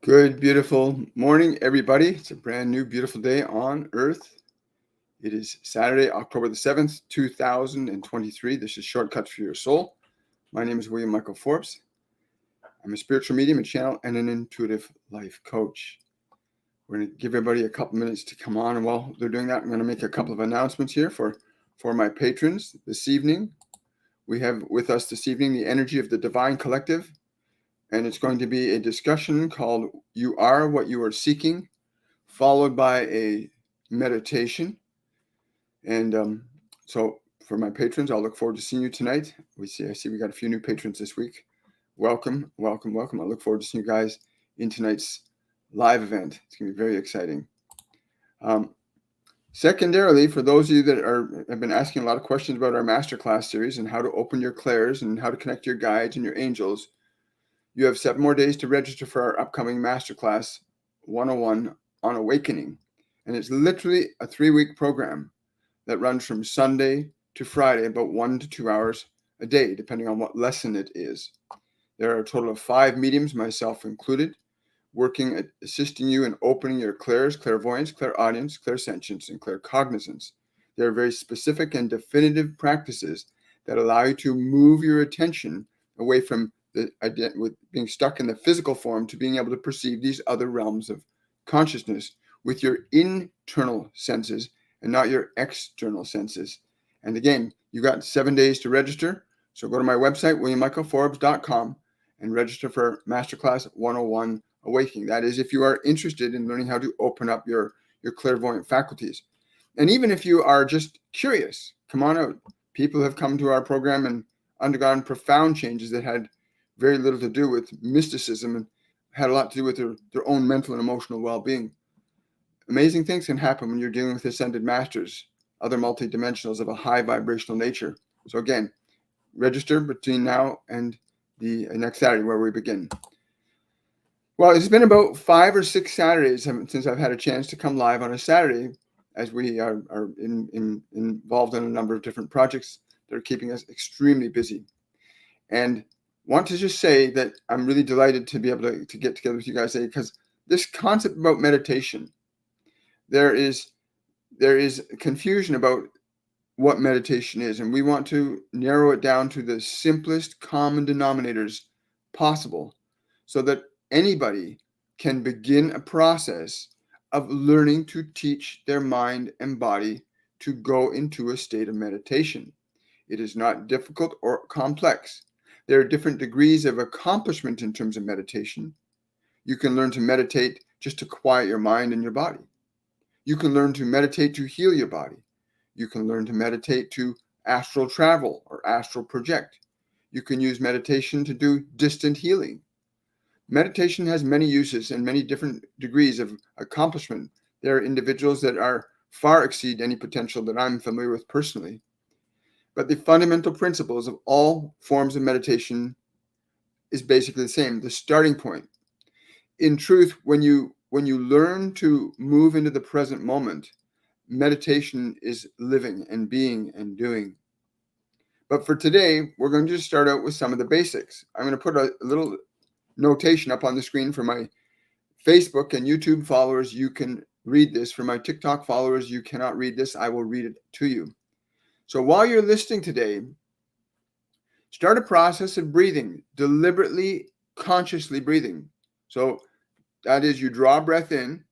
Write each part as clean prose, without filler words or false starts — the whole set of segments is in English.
Good, beautiful morning, everybody. It's a brand new, beautiful day on Earth. It is Saturday, October the 7th, 2023. This is Shortcuts for Your Soul. My name is William Michael Forbes. I'm a spiritual medium, a channel, and an intuitive life coach. We're going to give everybody a couple minutes to come on. And while they're doing that, I'm going to make a couple of announcements here for my patrons this evening. We have with us this evening the energy of the Divine Collective. And it's going to be a discussion called You Are What You Are Seeking, followed by a meditation. And so for my patrons, I'll look forward to seeing you tonight. I see we got a few new patrons this week. Welcome, welcome, welcome. I look forward to seeing you guys in tonight's live event. It's going to be very exciting. Secondarily, for those of you that have been asking a lot of questions about our Masterclass series and how to open your clairs and how to connect your guides and your angels, you have 7 more days to register for our upcoming Masterclass 101 on Awakening. And it's literally a 3-week program that runs from Sunday to Friday, about 1 to 2 hours a day, depending on what lesson it is. There are a total of 5 mediums, myself included, working at assisting you in opening your clairs, clairvoyance, clairaudience, clairsentience, and claircognizance. They are very specific and definitive practices that allow you to move your attention away from with being stuck in the physical form to being able to perceive these other realms of consciousness with your internal senses and not your external senses. And again, you got 7 days to register. So go to my website, williammichaelforbes.com, and register for Masterclass 101 Awakening. That is, if you are interested in learning how to open up your clairvoyant faculties. And even if you are just curious, come on out. People have come to our program and undergone profound changes that had very little to do with mysticism and had a lot to do with their own mental and emotional well-being. Amazing things can happen when you're dealing with ascended masters, other multidimensionals of a high vibrational nature. So again, register between now and the next Saturday where we begin. Well, it's been about 5 or 6 Saturdays since I've had a chance to come live on a Saturday, as we are involved in a number of different projects that are keeping us extremely busy. And want to just say that I'm really delighted to be able to get together with you guys today, because this concept about meditation, there is confusion about what meditation is, and we want to narrow it down to the simplest common denominators possible so that anybody can begin a process of learning to teach their mind and body to go into a state of meditation. It is not difficult or complex. There are different degrees of accomplishment in terms of meditation. You can learn to meditate just to quiet your mind and your body. You can learn to meditate to heal your body. You can learn to meditate to astral travel or astral project. You can use meditation to do distant healing. Meditation has many uses and many different degrees of accomplishment. There are individuals that far exceed any potential that I'm familiar with personally. But the fundamental principles of all forms of meditation is basically the same, the starting point. In truth, when you learn to move into the present moment, meditation is living and being and doing. But for today, we're going to just start out with some of the basics. I'm going to put a little notation up on the screen for my Facebook and YouTube followers. You can read this. For my TikTok followers, you cannot read this. I will read it to you. So while you're listening today, start a process of breathing, deliberately, consciously breathing. So that is, you draw breath in,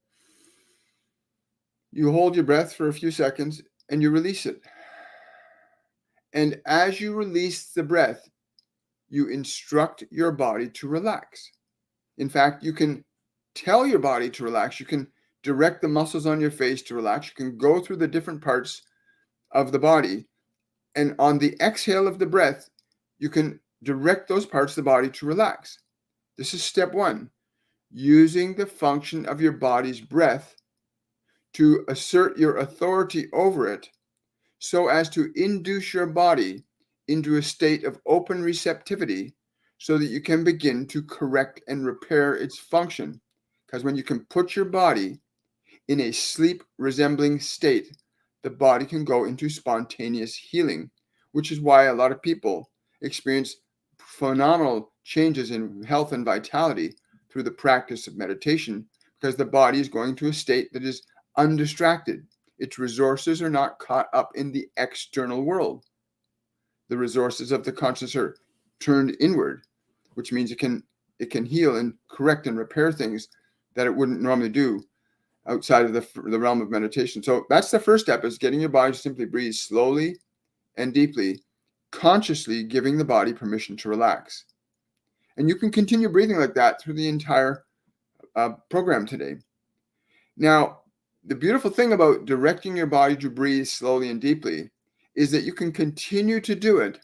you hold your breath for a few seconds, and you release it. And as you release the breath, you instruct your body to relax. In fact, you can tell your body to relax. You can direct the muscles on your face to relax. You can go through the different parts of the body. And on the exhale of the breath, you can direct those parts of the body to relax. This is step 1, using the function of your body's breath to assert your authority over it so as to induce your body into a state of open receptivity so that you can begin to correct and repair its function. Because when you can put your body in a sleep resembling state, the body can go into spontaneous healing, which is why a lot of people experience phenomenal changes in health and vitality through the practice of meditation, because the body is going to a state that is undistracted. Its resources are not caught up in the external world. The resources of the conscious are turned inward, which means it can heal and correct and repair things that it wouldn't normally do outside of the realm of meditation. So that's the first step, is getting your body to simply breathe slowly and deeply, consciously giving the body permission to relax. And you can continue breathing like that through the entire program today. Now, the beautiful thing about directing your body to breathe slowly and deeply is that you can continue to do it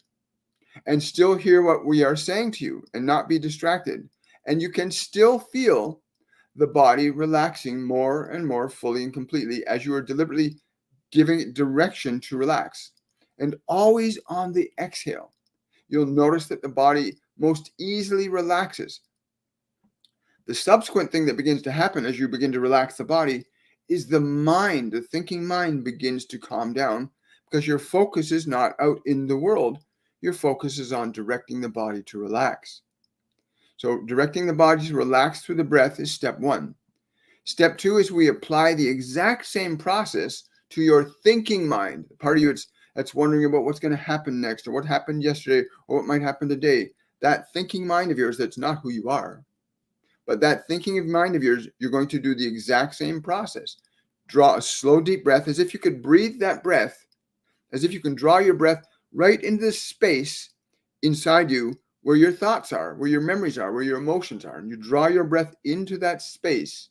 and still hear what we are saying to you and not be distracted. And you can still feel the body relaxing more and more fully and completely as you are deliberately giving it direction to relax. And always on the exhale, you'll notice that the body most easily relaxes. The subsequent thing that begins to happen as you begin to relax the body is the thinking mind begins to calm down, because your focus is not out in the world. Your focus is on directing the body to relax. So directing the body to relax through the breath is step one. Step two is we apply the exact same process to your thinking mind, the part of you that's wondering about what's going to happen next, or what happened yesterday, or what might happen today. That thinking mind of yours, that's not who you are. But that thinking mind of yours, you're going to do the exact same process. Draw a slow, deep breath, as if you could breathe that breath, as if you can draw your breath right into the space inside you where your thoughts are, where your memories are, where your emotions are. And you draw your breath into that space.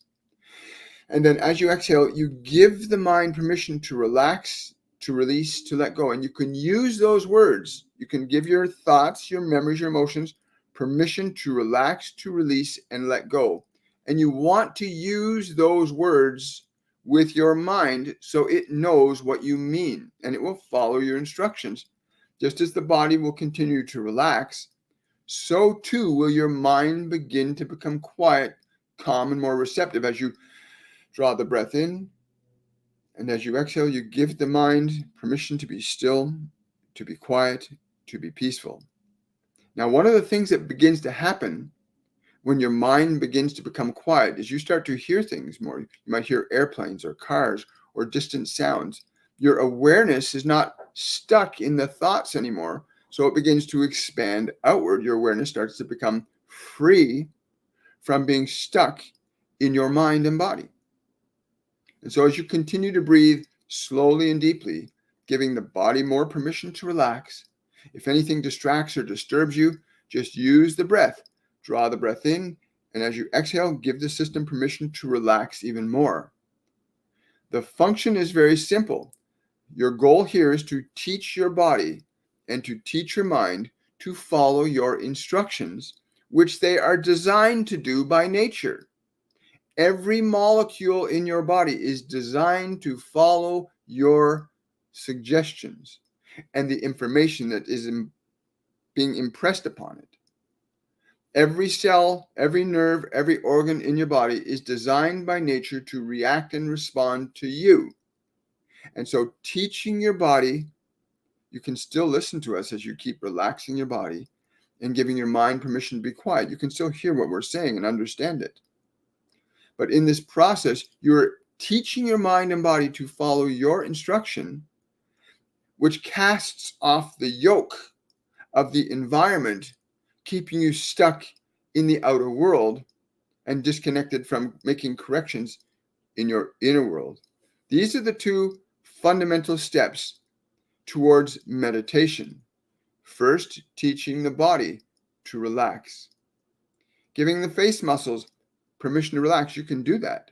And then as you exhale, you give the mind permission to relax, to release, to let go. And you can use those words. You can give your thoughts, your memories, your emotions permission to relax, to release, and let go. And you want to use those words with your mind so it knows what you mean, and it will follow your instructions. Just as the body will continue to relax, so too will your mind begin to become quiet, calm, and more receptive as you draw the breath in. And as you exhale, you give the mind permission to be still, to be quiet, to be peaceful. Now, one of the things that begins to happen when your mind begins to become quiet is you start to hear things more. You might hear airplanes or cars or distant sounds. Your awareness is not stuck in the thoughts anymore, so it begins to expand outward. Your awareness starts to become free from being stuck in your mind and body. And so as you continue to breathe slowly and deeply, giving the body more permission to relax, if anything distracts or disturbs you, just use the breath. Draw the breath in, and as you exhale, give the system permission to relax even more. The function is very simple. Your goal here is to teach your body and to teach your mind to follow your instructions, which they are designed to do by nature. Every molecule in your body is designed to follow your suggestions and the information that is being impressed upon it. Every cell, every nerve, every organ in your body is designed by nature to react and respond to you. And so teaching your body, you can still listen to us as you keep relaxing your body and giving your mind permission to be quiet. You can still hear what we're saying and understand it. But in this process, you're teaching your mind and body to follow your instruction, which casts off the yoke of the environment, keeping you stuck in the outer world and disconnected from making corrections in your inner world. These are the two fundamental steps towards meditation. First, teaching the body to relax. Giving the face muscles permission to relax. You can do that.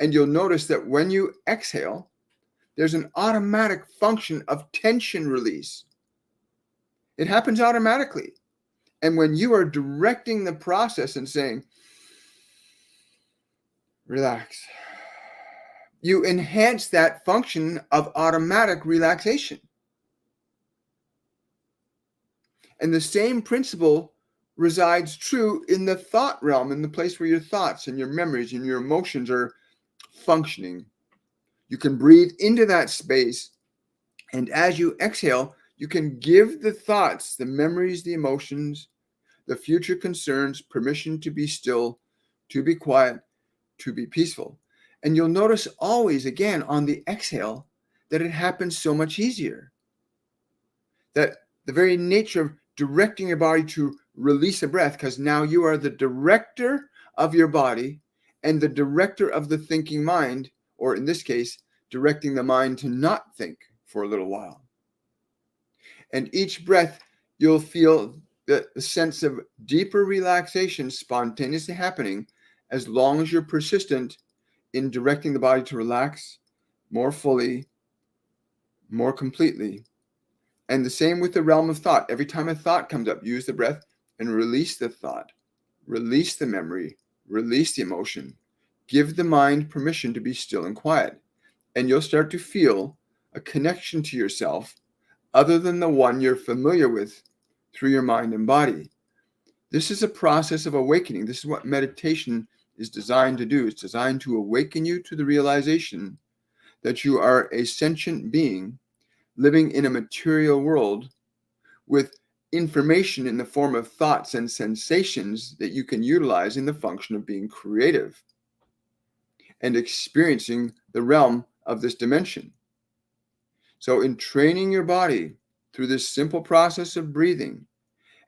And you'll notice that when you exhale, there's an automatic function of tension release. It happens automatically. And when you are directing the process and saying, relax, you enhance that function of automatic relaxation. And the same principle resides true in the thought realm, in the place where your thoughts and your memories and your emotions are functioning. You can breathe into that space, and as you exhale, you can give the thoughts, the memories, the emotions, the future concerns permission to be still, to be quiet, to be peaceful. And you'll notice always, again, on the exhale, that it happens so much easier. That the very nature of directing your body to release a breath, because now you are the director of your body and the director of the thinking mind, or in this case, directing the mind to not think for a little while. And each breath, you'll feel the sense of deeper relaxation spontaneously happening as long as you're persistent in directing the body to relax more fully, more completely. And the same with the realm of thought. Every time a thought comes up, use the breath and release the thought, release the memory, release the emotion. Give the mind permission to be still and quiet. And you'll start to feel a connection to yourself other than the one you're familiar with through your mind and body. This is a process of awakening. This is what meditation is designed to do. It's designed to awaken you to the realization that you are a sentient being living in a material world with information in the form of thoughts and sensations that you can utilize in the function of being creative and experiencing the realm of this dimension. So in training your body through this simple process of breathing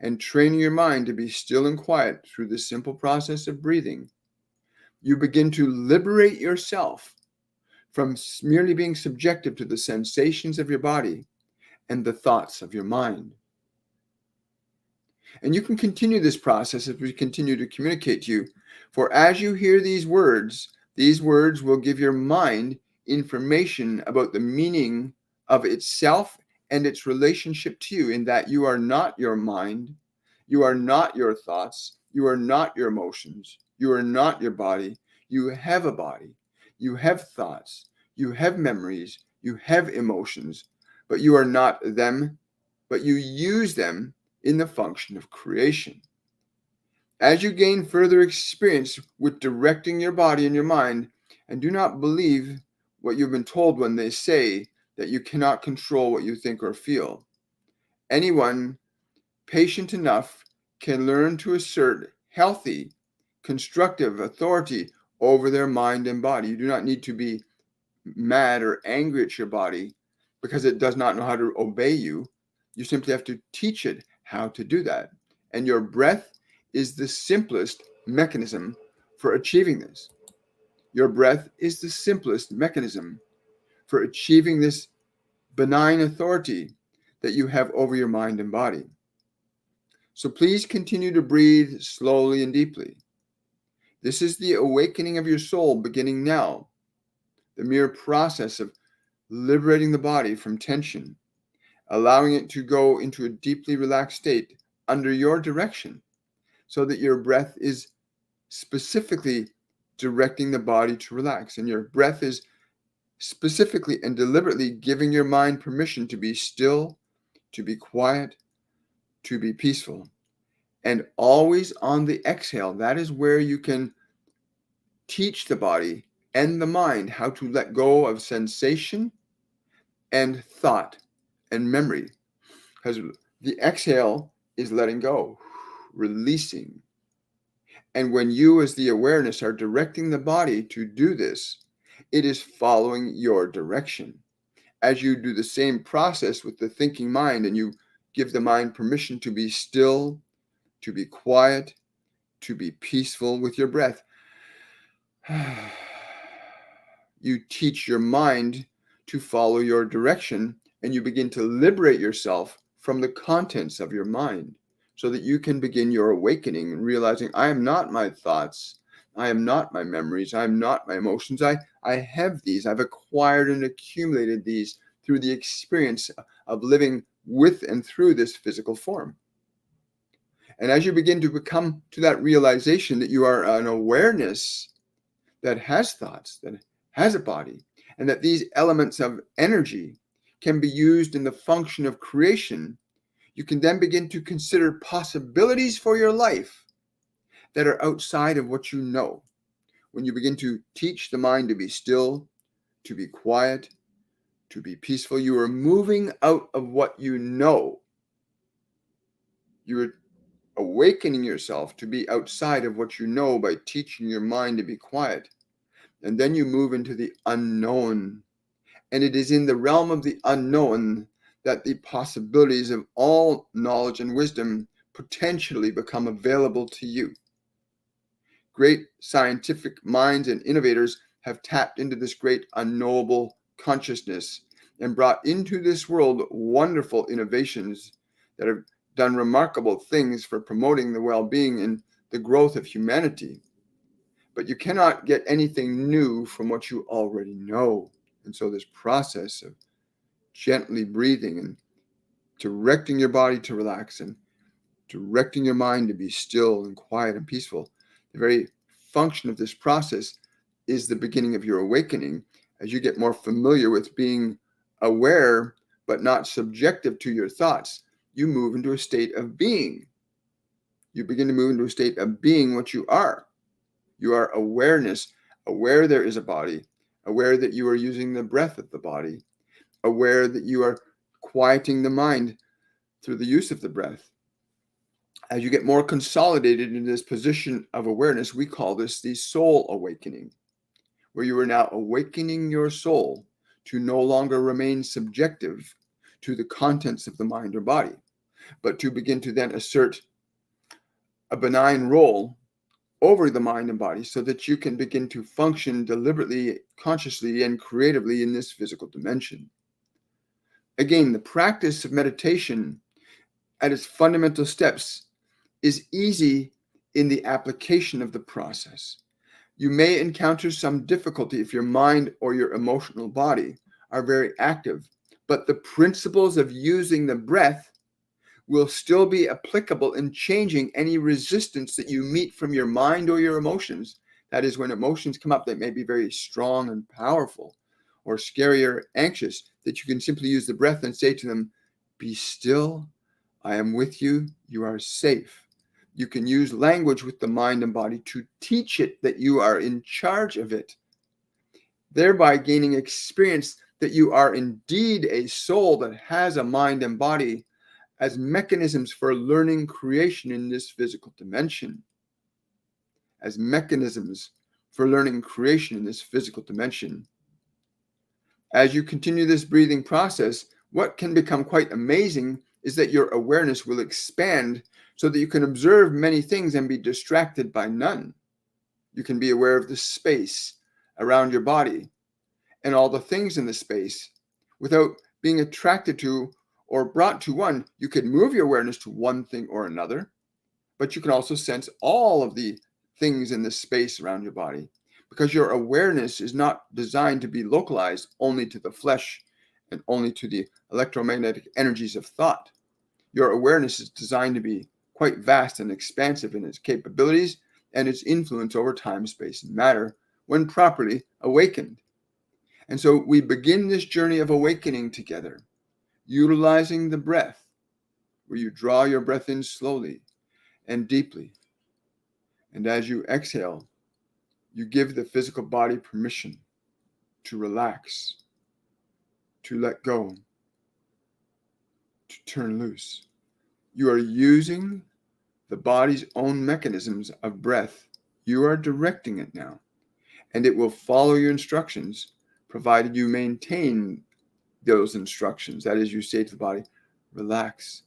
and training your mind to be still and quiet through this simple process of breathing, you begin to liberate yourself from merely being subjective to the sensations of your body and the thoughts of your mind. And you can continue this process as we continue to communicate to you. For as you hear these words will give your mind information about the meaning of itself and its relationship to you, in that you are not your mind, you are not your thoughts, you are not your emotions, you are not your body. You have a body, you have thoughts, you have memories, you have emotions, but you are not them, but you use them in the function of creation. As you gain further experience with directing your body and your mind, and do not believe what you've been told when they say that you cannot control what you think or feel. Anyone patient enough can learn to assert healthy, constructive authority over their mind and body. You do not need to be mad or angry at your body because it does not know how to obey you. You simply have to teach it how to do that. And your breath is the simplest mechanism for achieving this. Your breath is the simplest mechanism for achieving this benign authority that you have over your mind and body. So please continue to breathe slowly and deeply. This is the awakening of your soul beginning now. The mere process of liberating the body from tension, allowing it to go into a deeply relaxed state under your direction, so that your breath is specifically directing the body to relax. And your breath is specifically and deliberately giving your mind permission to be still, to be quiet, to be peaceful. And always on the exhale, that is where you can teach the body and the mind how to let go of sensation and thought and memory. Because the exhale is letting go, releasing. And when you, as the awareness, are directing the body to do this, it is following your direction. As you do the same process with the thinking mind and you give the mind permission to be still, to be quiet, to be peaceful with your breath, you teach your mind to follow your direction, and you begin to liberate yourself from the contents of your mind so that you can begin your awakening and realizing, I am not my thoughts, I am not my memories, I am not my emotions. I have these. I've acquired and accumulated these through the experience of living with and through this physical form. And as you begin to become to that realization that you are an awareness that has thoughts, that has a body, and that these elements of energy can be used in the function of creation, you can then begin to consider possibilities for your life that are outside of what you know. When you begin to teach the mind to be still, to be quiet, to be peaceful, you are moving out of what you know. You are awakening yourself to be outside of what you know by teaching your mind to be quiet. And then you move into the unknown. And it is in the realm of the unknown that the possibilities of all knowledge and wisdom potentially become available to you. Great scientific minds and innovators have tapped into this great unknowable consciousness and brought into this world wonderful innovations that have done remarkable things for promoting the well-being and the growth of humanity. But you cannot get anything new from what you already know. And so this process of gently breathing and directing your body to relax and directing your mind to be still and quiet and peaceful, the very function of this process is the beginning of your awakening. As you get more familiar with being aware but not subjective to your thoughts, you move into a state of being. You begin to move into a state of being what you are. You are awareness, aware there is a body, aware that you are using the breath of the body, aware that you are quieting the mind through the use of the breath. As you get more consolidated in this position of awareness, we call this the soul awakening, where you are now awakening your soul to no longer remain subjective to the contents of the mind or body, but to begin to then assert a benign role over the mind and body so that you can begin to function deliberately, consciously, and creatively in this physical dimension. Again, the practice of meditation at its fundamental steps is easy in the application of the process. You may encounter some difficulty if your mind or your emotional body are very active, but the principles of using the breath will still be applicable in changing any resistance that you meet from your mind or your emotions. That is, when emotions come up that may be very strong and powerful or scary or anxious, that you can simply use the breath and say to them, "Be still, I am with you, you are safe." You can use language with the mind and body to teach it that you are in charge of it, thereby gaining experience that you are indeed a soul that has a mind and body as mechanisms for learning creation in this physical dimension. As mechanisms for learning creation in this physical dimension. As you continue this breathing process, what can become quite amazing is that your awareness will expand so that you can observe many things and be distracted by none. You can be aware of the space around your body and all the things in the space without being attracted to or brought to one. You can move your awareness to one thing or another, but you can also sense all of the things in the space around your body, because your awareness is not designed to be localized only to the flesh and only to the electromagnetic energies of thought. Your awareness is designed to be quite vast and expansive in its capabilities and its influence over time, space, and matter when properly awakened. And so we begin this journey of awakening together, utilizing the breath, where you draw your breath in slowly and deeply. And as you exhale, you give the physical body permission to relax, to let go, to turn loose. You are using the body's own mechanisms of breath. You are directing it now, and it will follow your instructions, provided you maintain those instructions. That is, you say to the body, relax.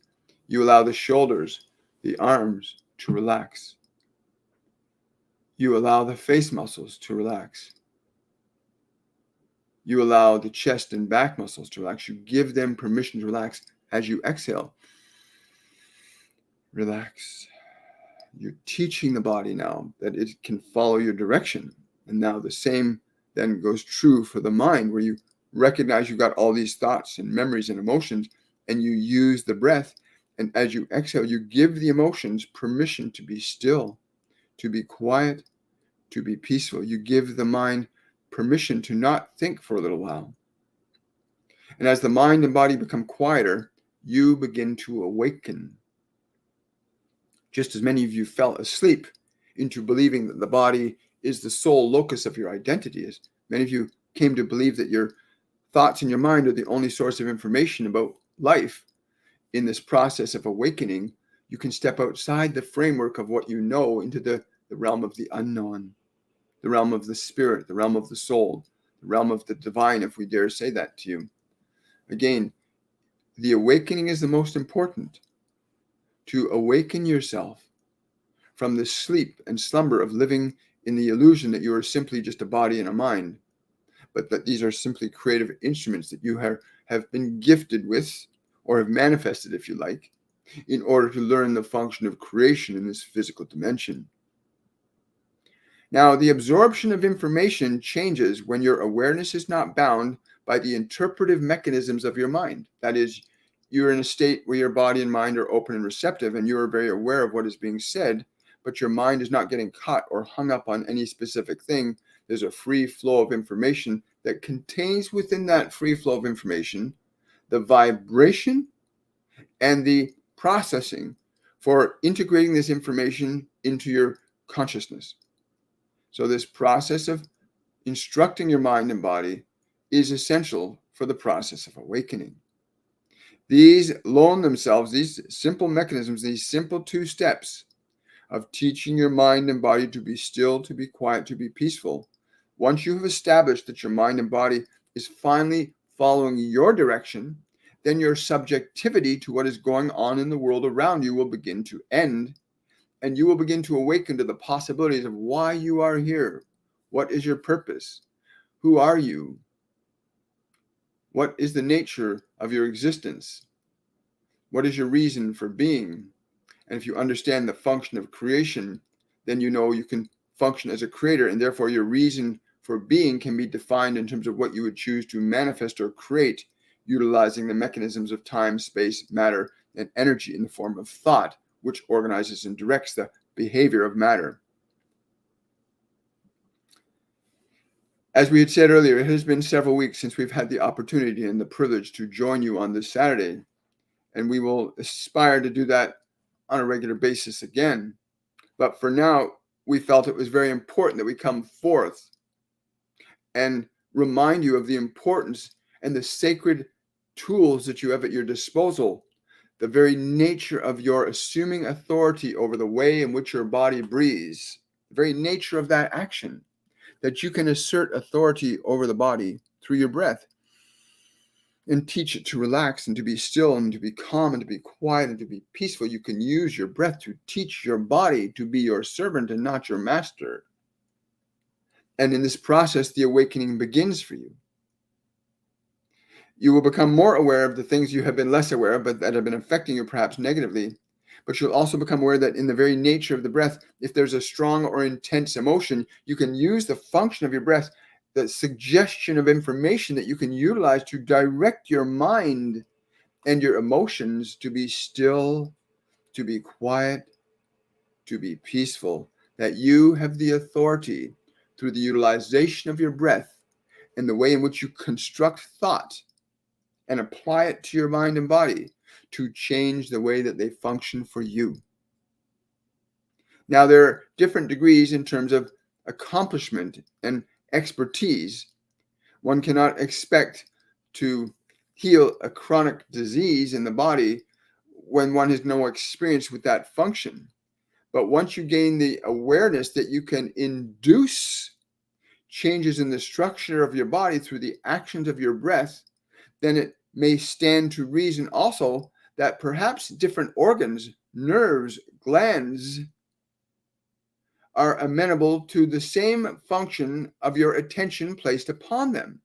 You allow the shoulders, the arms to relax. You allow the face muscles to relax. You allow the chest and back muscles to relax. You give them permission to relax as you exhale. Relax. You're teaching the body now that it can follow your direction. And now the same then goes true for the mind, where you recognize you've got all these thoughts and memories and emotions, and you use the breath. And as you exhale, you give the emotions permission to be still, to be quiet, to be peaceful. You give the mind permission to not think for a little while. And as the mind and body become quieter, you begin to awaken. Just as many of you fell asleep into believing that the body is the sole locus of your identity, as many of you came to believe that your thoughts in your mind are the only source of information about life. In this process of awakening, you can step outside the framework of what you know into the realm of the unknown, the realm of the spirit, the realm of the soul, the realm of the divine, if we dare say that to you. Again, the awakening is the most important. To awaken yourself from the sleep and slumber of living in the illusion that you are simply just a body and a mind, but that these are simply creative instruments that you have been gifted with, or have manifested, if you like, in order to learn the function of creation in this physical dimension. Now, the absorption of information changes when your awareness is not bound by the interpretive mechanisms of your mind. That is, you're in a state where your body and mind are open and receptive, and you are very aware of what is being said, but your mind is not getting caught or hung up on any specific thing. There's a free flow of information that contains within that free flow of information the vibration and the processing for integrating this information into your consciousness. So this process of instructing your mind and body is essential for the process of awakening. These loan themselves, these simple mechanisms, these simple 2 steps of teaching your mind and body to be still, to be quiet, to be peaceful. Once you have established that your mind and body is finally following your direction, then your subjectivity to what is going on in the world around you will begin to end, and you will begin to awaken to the possibilities of why you are here. What is your purpose? Who are you? What is the nature of your existence? What is your reason for being? And if you understand the function of creation, then you know you can function as a creator, and therefore your reason for being can be defined in terms of what you would choose to manifest or create, utilizing the mechanisms of time, space, matter, and energy in the form of thought, which organizes and directs the behavior of matter. As we had said earlier, it has been several weeks since we've had the opportunity and the privilege to join you on this Saturday, and we will aspire to do that on a regular basis again. But for now, we felt it was very important that we come forth and remind you of the importance and the sacred tools that you have at your disposal, the very nature of your assuming authority over the way in which your body breathes, the very nature of that action, that you can assert authority over the body through your breath and teach it to relax and to be still and to be calm and to be quiet and to be peaceful. You can use your breath to teach your body to be your servant and not your master. And in this process, the awakening begins for you. You will become more aware of the things you have been less aware of, but that have been affecting you perhaps negatively. But you'll also become aware that in the very nature of the breath, if there's a strong or intense emotion, you can use the function of your breath, the suggestion of information that you can utilize to direct your mind and your emotions to be still, to be quiet, to be peaceful, that you have the authority through the utilization of your breath and the way in which you construct thought and apply it to your mind and body to change the way that they function for you. Now, there are different degrees in terms of accomplishment and expertise. One cannot expect to heal a chronic disease in the body when one has no experience with that function. But once you gain the awareness that you can induce changes in the structure of your body through the actions of your breath, then it may stand to reason also that perhaps different organs, nerves, glands are amenable to the same function of your attention placed upon them.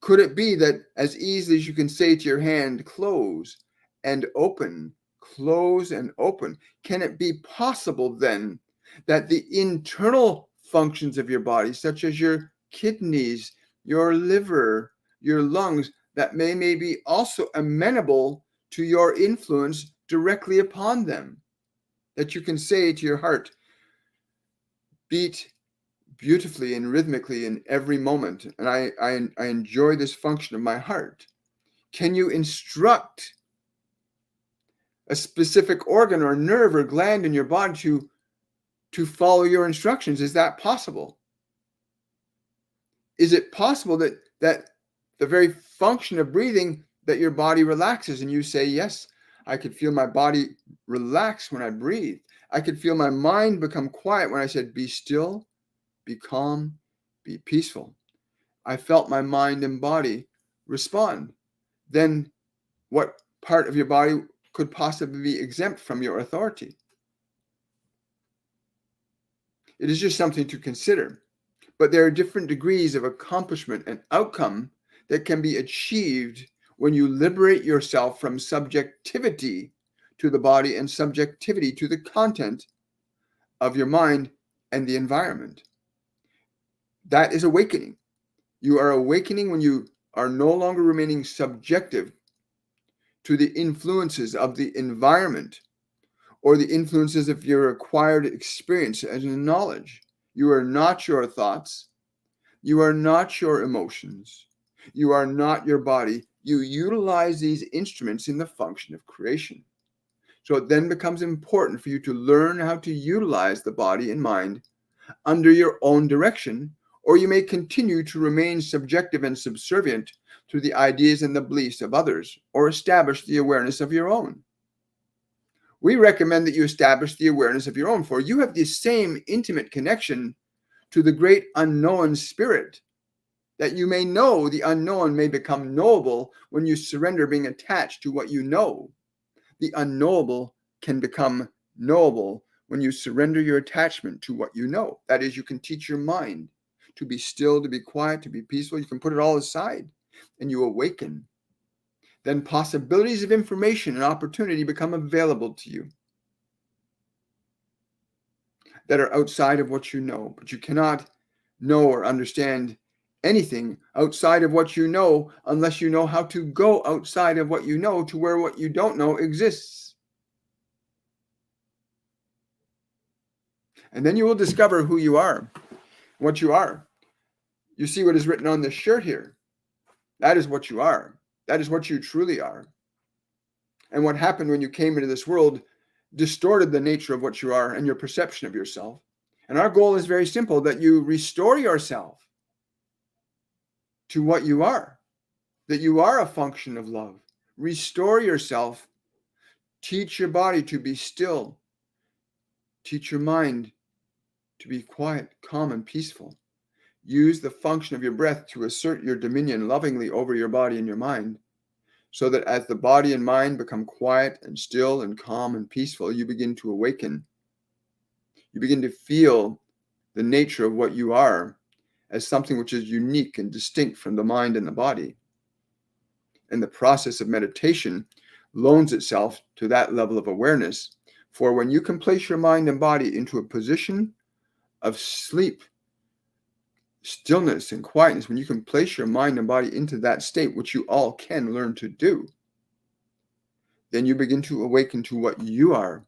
Could it be that as easily as you can say to your hand, close and open, close and open, can it be possible then that the internal functions of your body, such as your kidneys, your liver, your lungs, that may be also amenable to your influence directly upon them? That you can say to your heart, beat beautifully and rhythmically in every moment, and I enjoy this function of my heart. Can you instruct a specific organ or nerve or gland in your body to follow your instructions? Is that possible? Is it possible that the very function of breathing, that your body relaxes and you say, yes, I could feel my body relax when I breathed. I could feel my mind become quiet when I said, be still, be calm, be peaceful. I felt my mind and body respond. Then what part of your body could possibly be exempt from your authority? It is just something to consider. But there are different degrees of accomplishment and outcome that can be achieved when you liberate yourself from subjectivity to the body and subjectivity to the content of your mind and the environment. That is awakening. You are awakening when you are no longer remaining subjective to the influences of the environment or the influences of your acquired experience and knowledge. You are not your thoughts. You are not your emotions. You are not your body. You utilize these instruments in the function of creation. So it then becomes important for you to learn how to utilize the body and mind under your own direction, or you may continue to remain subjective and subservient to the ideas and the beliefs of others, or establish the awareness of your own. We recommend that you establish the awareness of your own, for you have the same intimate connection to the great unknown spirit. That you may know the unknown may become knowable when you surrender being attached to what you know. The unknowable can become knowable when you surrender your attachment to what you know. That is, you can teach your mind to be still, to be quiet, to be peaceful. You can put it all aside and you awaken. Then possibilities of information and opportunity become available to you that are outside of what you know. But you cannot know or understand anything outside of what you know unless you know how to go outside of what you know to where what you don't know exists. And then you will discover who you are, what you are. You see what is written on this shirt here. That is what you are. That is what you truly are. And what happened when you came into this world distorted the nature of what you are and your perception of yourself. And our goal is very simple, that you restore yourself to what you are, that you are a function of love. Restore yourself. Teach your body to be still. Teach your mind to be quiet, calm, and peaceful. Use the function of your breath to assert your dominion lovingly over your body and your mind, so that as the body and mind become quiet and still and calm and peaceful, you begin to awaken. You begin to feel the nature of what you are as something which is unique and distinct from the mind and the body. And the process of meditation loans itself to that level of awareness. For when you can place your mind and body into a position of sleep, stillness, and quietness, when you can place your mind and body into that state, which you all can learn to do, then you begin to awaken to what you are,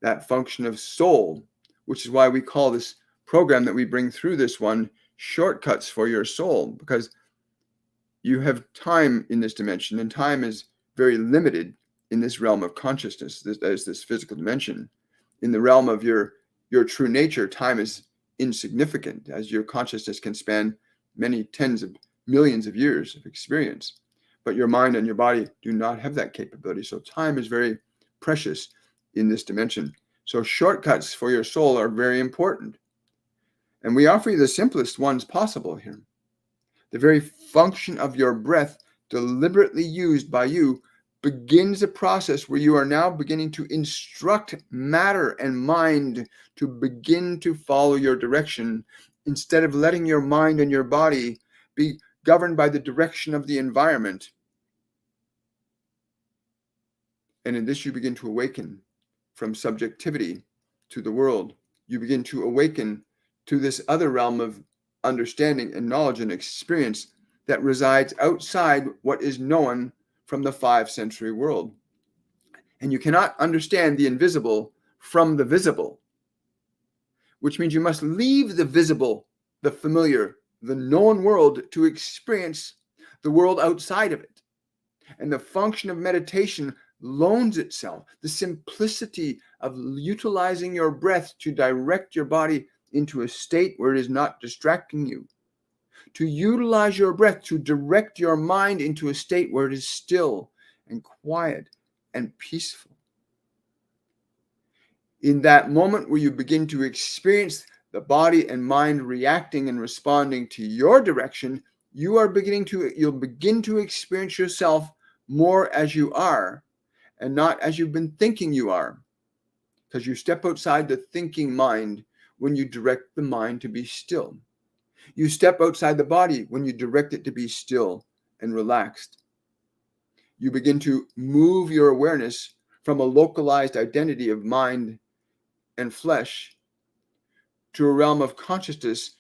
that function of soul, which is why we call this program that we bring through this one shortcuts for your soul, because you have time in this dimension, and time is very limited in this realm of consciousness, this physical dimension. In the realm of your true nature, time is insignificant, as your consciousness can span many tens of millions of years of experience. But your mind and your body do not have that capability. So time is very precious in this dimension. So shortcuts for your soul are very important. And we offer you the simplest ones possible here. The very function of your breath, deliberately used by you, begins a process where you are now beginning to instruct matter and mind to begin to follow your direction, instead of letting your mind and your body be governed by the direction of the environment. And in this, you begin to awaken from subjectivity to the world. You begin to awaken to this other realm of understanding and knowledge and experience that resides outside what is known from the 5th century world. And you cannot understand the invisible from the visible, which means you must leave the visible, the familiar, the known world to experience the world outside of it. And the function of meditation loans itself, the simplicity of utilizing your breath to direct your body into a state where it is not distracting you, to utilize your breath to direct your mind into a state where it is still and quiet and peaceful. In that moment where you begin to experience the body and mind reacting and responding to your direction, you'll begin to experience yourself more as you are and not as you've been thinking you are. Because you step outside the thinking mind when you direct the mind to be still. You step outside the body when you direct it to be still and relaxed. You begin to move your awareness from a localized identity of mind and flesh to a realm of consciousness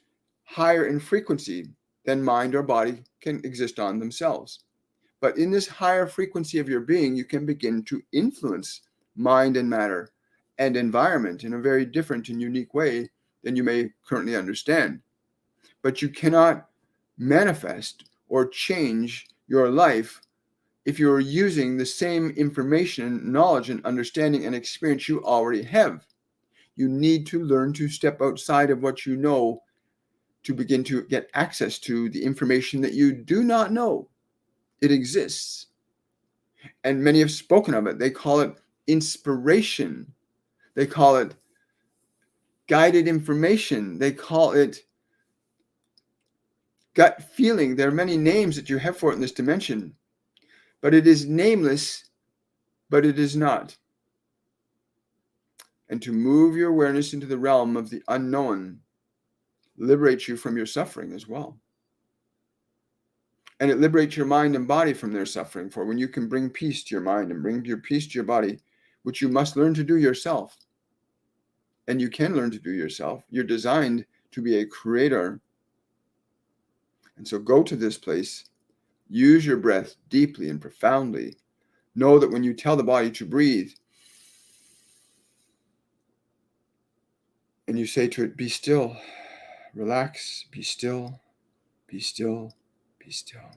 higher in frequency than mind or body can exist on themselves. But in this higher frequency of your being, you can begin to influence mind and matter and environment in a very different and unique way than you may currently understand. But you cannot manifest or change your life if you're using the same information, knowledge, and understanding and experience you already have. You need to learn to step outside of what you know to begin to get access to the information that you do not know. It exists. And many have spoken of it. They call it inspiration. They call it guided information. They call it gut feeling. There are many names that you have for it in this dimension. But it is nameless, but it is not. And to move your awareness into the realm of the unknown liberates you from your suffering as well. And it liberates your mind and body from their suffering. For when you can bring peace to your mind and bring your peace to your body, which you must learn to do yourself, and you can learn to do yourself, you're designed to be a creator. And so go to this place, use your breath deeply and profoundly. Know that when you tell the body to breathe, and you say to it, be still, relax, be still, be still, be still.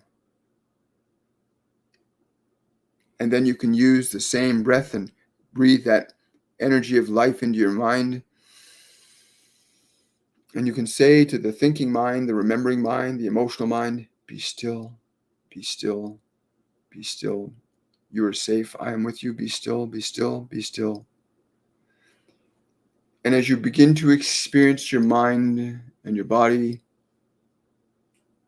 And then you can use the same breath and breathe that energy of life into your mind. And you can say to the thinking mind, the remembering mind, the emotional mind, be still, be still, be still. You are safe. I am with you. Be still, be still, be still. And as you begin to experience your mind and your body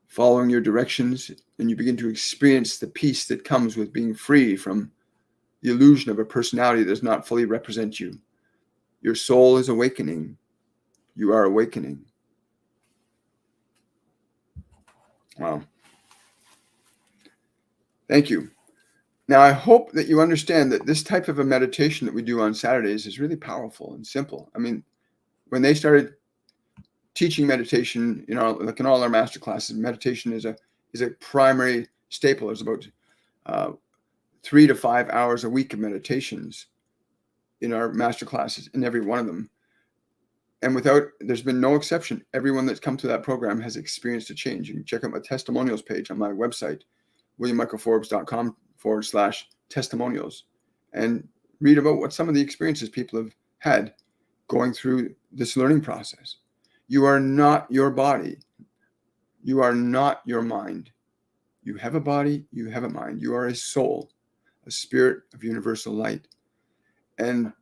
following your directions, and you begin to experience the peace that comes with being free from the illusion of a personality that does not fully represent you. Your soul is awakening. You are awakening. Wow. Thank you. Now, I hope that you understand that this type of a meditation that we do on Saturdays is really powerful and simple. I mean, when they started teaching meditation, like in all our master classes, meditation is a primary staple. There's about 3 to 5 hours a week of meditations in our master classes, in every one of them. And there's been no exception. Everyone that's come to that program has experienced a change. You can check out my testimonials page on my website, williammichaelforbes.com/testimonials, and read about what some of the experiences people have had going through this learning process. You are not your body. You are not your mind. You have a body, you have a mind. You are a soul, a spirit of universal light. And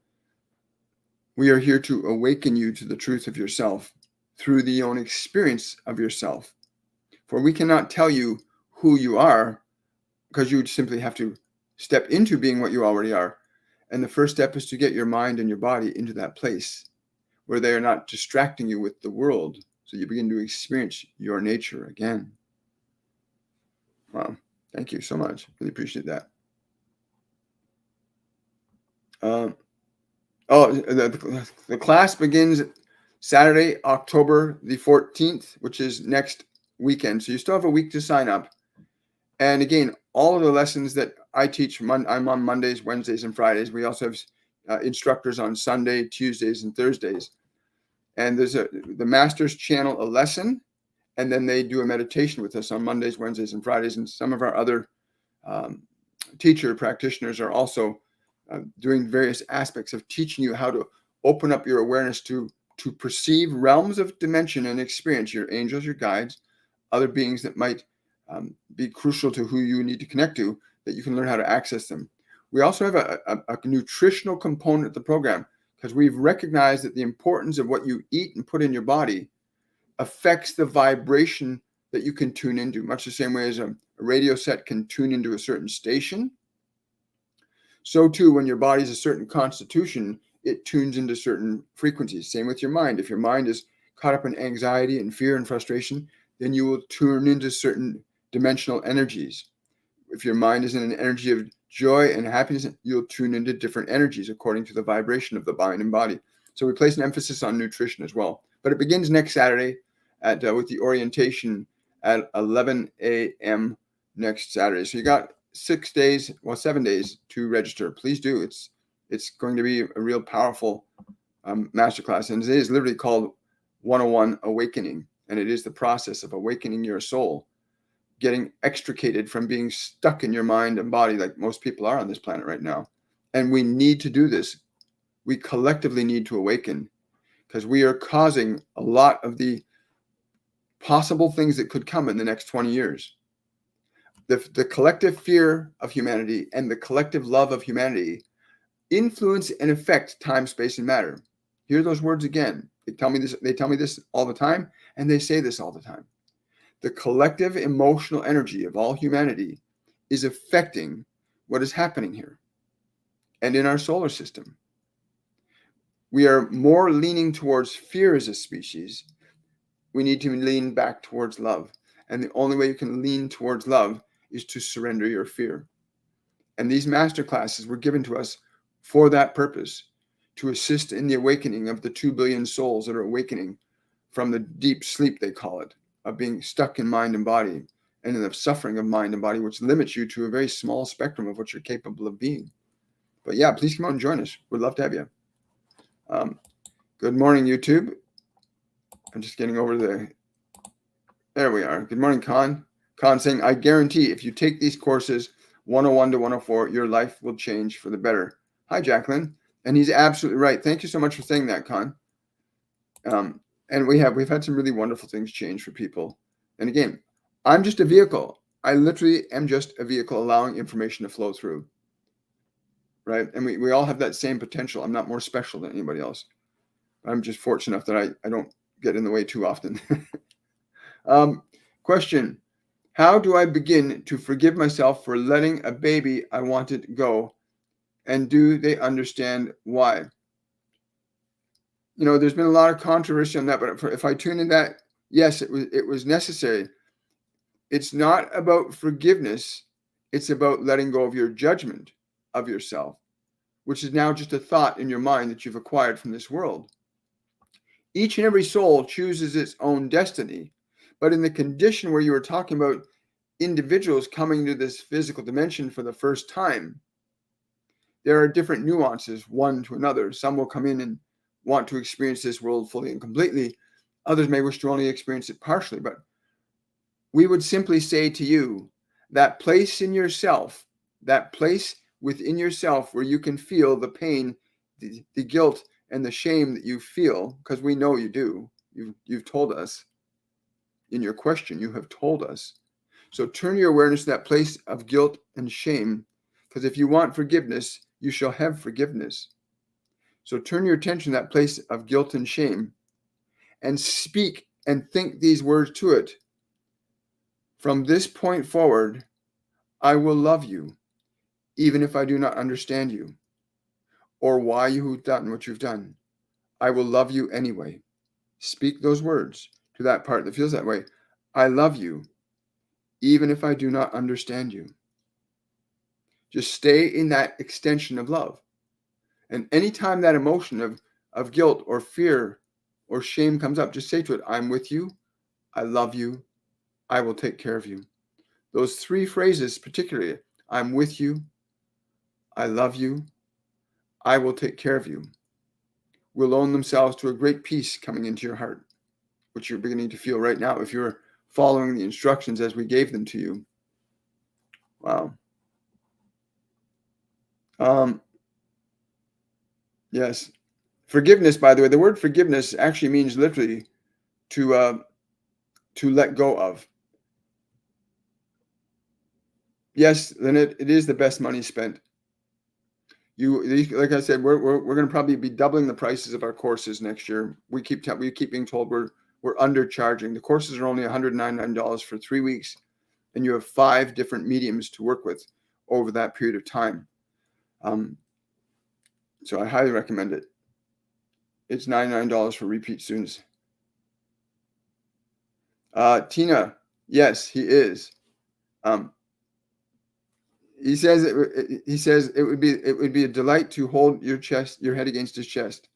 we are here to awaken you to the truth of yourself through the own experience of yourself. For we cannot tell you who you are, because you would simply have to step into being what you already are. And the first step is to get your mind and your body into that place where they are not distracting you with the world. So you begin to experience your nature again. Wow. Thank you so much. Really appreciate that. The class begins Saturday, October the 14th, which is next weekend. So you still have a week to sign up. And again, all of the lessons that I teach, I'm on Mondays, Wednesdays, and Fridays. We also have instructors on Sunday, Tuesdays, and Thursdays. And there's the Masters channel a lesson, and then they do a meditation with us on Mondays, Wednesdays, and Fridays. And some of our other teacher practitioners are also doing various aspects of teaching you how to open up your awareness to perceive realms of dimension and experience your angels, your guides, other beings that might be crucial to who you need to connect to, that you can learn how to access them. We also have a nutritional component of the program because we've recognized that the importance of what you eat and put in your body affects the vibration that you can tune into, much the same way as a radio set can tune into a certain station. So too, when your body's a certain constitution, it tunes into certain frequencies. Same with your mind. If your mind is caught up in anxiety and fear and frustration, then you will tune into certain dimensional energies. If your mind is in an energy of joy and happiness, you'll tune into different energies according to the vibration of the mind and body. So we place an emphasis on nutrition as well. But it begins next Saturday with the orientation at 11 a.m. next Saturday. So you got 7 days to register. Please do. It's going to be a real powerful masterclass. And it is literally called 101 Awakening. And it is the process of awakening your soul, getting extricated from being stuck in your mind and body like most people are on this planet right now. And we need to do this. We collectively need to awaken because we are causing a lot of the possible things that could come in the next 20 years. The collective fear of humanity and the collective love of humanity influence and affect time, space, and matter. Hear those words again. They tell me this all the time, and they say this all the time. The collective emotional energy of all humanity is affecting what is happening here and in our solar system. We are more leaning towards fear as a species. We need to lean back towards love. And the only way you can lean towards love is to surrender your fear. And these master classes were given to us for that purpose, to assist in the awakening of the 2 billion souls that are awakening from the deep sleep, they call it, of being stuck in mind and body, and in the suffering of mind and body, which limits you to a very small spectrum of what you're capable of being. But yeah, please come out and join us. We'd love to have you. Good morning, YouTube. I'm just getting over there we are. Good morning, Khan. Khan saying, I guarantee if you take these courses 101 to 104, your life will change for the better. Hi, Jacqueline. And he's absolutely right. Thank you so much for saying that, Khan. And we've had some really wonderful things change for people. And again, I'm just a vehicle. I literally am just a vehicle allowing information to flow through. Right? And we all have that same potential. I'm not more special than anybody else. I'm just fortunate enough that I don't get in the way too often. Question. How do I begin to forgive myself for letting a baby I wanted go? And do they understand why? There's been a lot of controversy on that, but if I tune in that, yes, it was necessary. It's not about forgiveness. It's about letting go of your judgment of yourself, which is now just a thought in your mind that you've acquired from this world. Each and every soul chooses its own destiny, but in the condition where you were talking about individuals coming to this physical dimension for the first time, there are different nuances one to another. Some will come in and want to experience this world fully and completely. Others may wish to only experience it partially, but we would simply say to you, that place in yourself, that place within yourself where you can feel the pain, the guilt, and the shame that you feel, because we know you do. You've told us in your question, you have told us. So turn your awareness to that place of guilt and shame, because if you want forgiveness, you shall have forgiveness. So turn your attention to that place of guilt and shame and speak and think these words to it. From this point forward, I will love you, even if I do not understand you or why you've done what you've done. I will love you anyway. Speak those words to that part that feels that way. I love you, even if I do not understand you. Just stay in that extension of love. And anytime that emotion of guilt or fear or shame comes up, just say to it, I'm with you, I love you, I will take care of you. Those three phrases particularly, I'm with you, I love you, I will take care of you, will loan themselves to a great peace coming into your heart, which you're beginning to feel right now if you're following the instructions as we gave them to you. Wow. Yes. Forgiveness, by the way, the word forgiveness actually means literally to let go of. Yes, then it is the best money spent. Like I said, we're going to probably be doubling the prices of our courses next year. We keep being told we're undercharging. The courses are only $199 for 3 weeks, and you have 5 different mediums to work with over that period of time. So I highly recommend it. It's $99 for repeat students. Tina, yes, he is. He says it would be a delight to hold your head against his chest.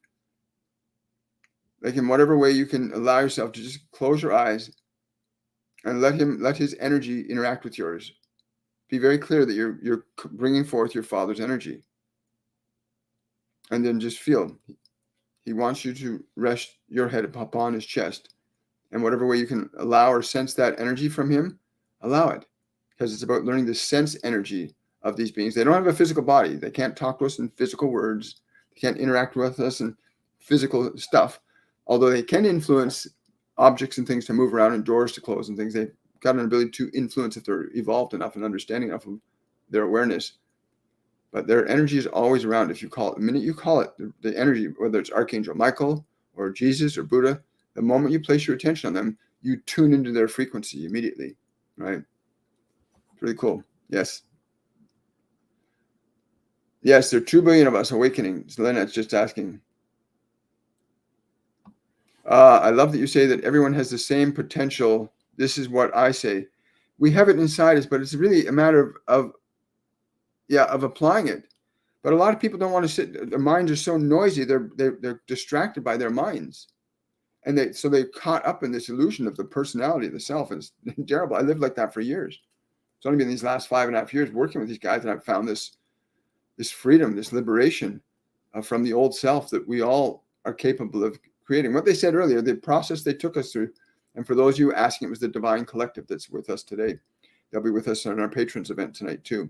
Like in whatever way you can allow yourself to just close your eyes and let his energy interact with yours. Be very clear that you're bringing forth your father's energy. And then just feel. He wants you to rest your head upon his chest. And whatever way you can allow or sense that energy from him, allow it. Because it's about learning to sense energy of these beings. They don't have a physical body. They can't talk to us in physical words. They can't interact with us in physical stuff. Although they can influence objects and things to move around and doors to close and things. They've got an ability to influence if they're evolved enough and understanding enough of their awareness. But their energy is always around. If you call it, the minute you call it, the energy, whether it's Archangel Michael or Jesus or Buddha, the moment you place your attention on them, you tune into their frequency immediately, right? It's really cool. Yes. Yes, there are 2 billion of us awakening. So Lynette's just asking. I love that you say that everyone has the same potential. This is what I say. We have it inside us, but it's really a matter of applying it. But a lot of people don't want to sit. Their minds are so noisy. They're distracted by their minds, and they're caught up in this illusion of the personality of the self. It's terrible. I lived like that for years. It's only been these last 5.5 years working with these guys that I've found this freedom, this liberation from the old self that we all are capable of creating. What they said earlier, the process they took us through, and for those of you asking, it was the Divine Collective that's with us today. They'll be with us on our patrons event tonight too.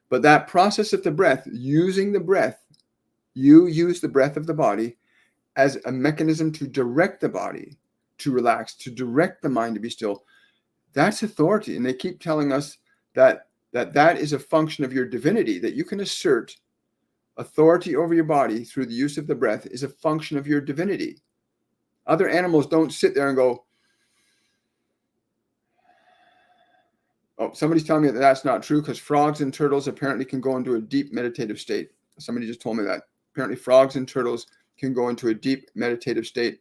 But that process of the breath, using the breath, you use the breath of the body as a mechanism to direct the body to relax, to direct the mind to be still. That's authority. And they keep telling us that is a function of your divinity, that you can assert authority over your body through the use of the breath is a function of your divinity. Other animals don't sit there and go, oh, somebody's telling me that that's not true because frogs and turtles apparently can go into a deep meditative state. Somebody just told me that. Apparently frogs and turtles can go into a deep meditative state,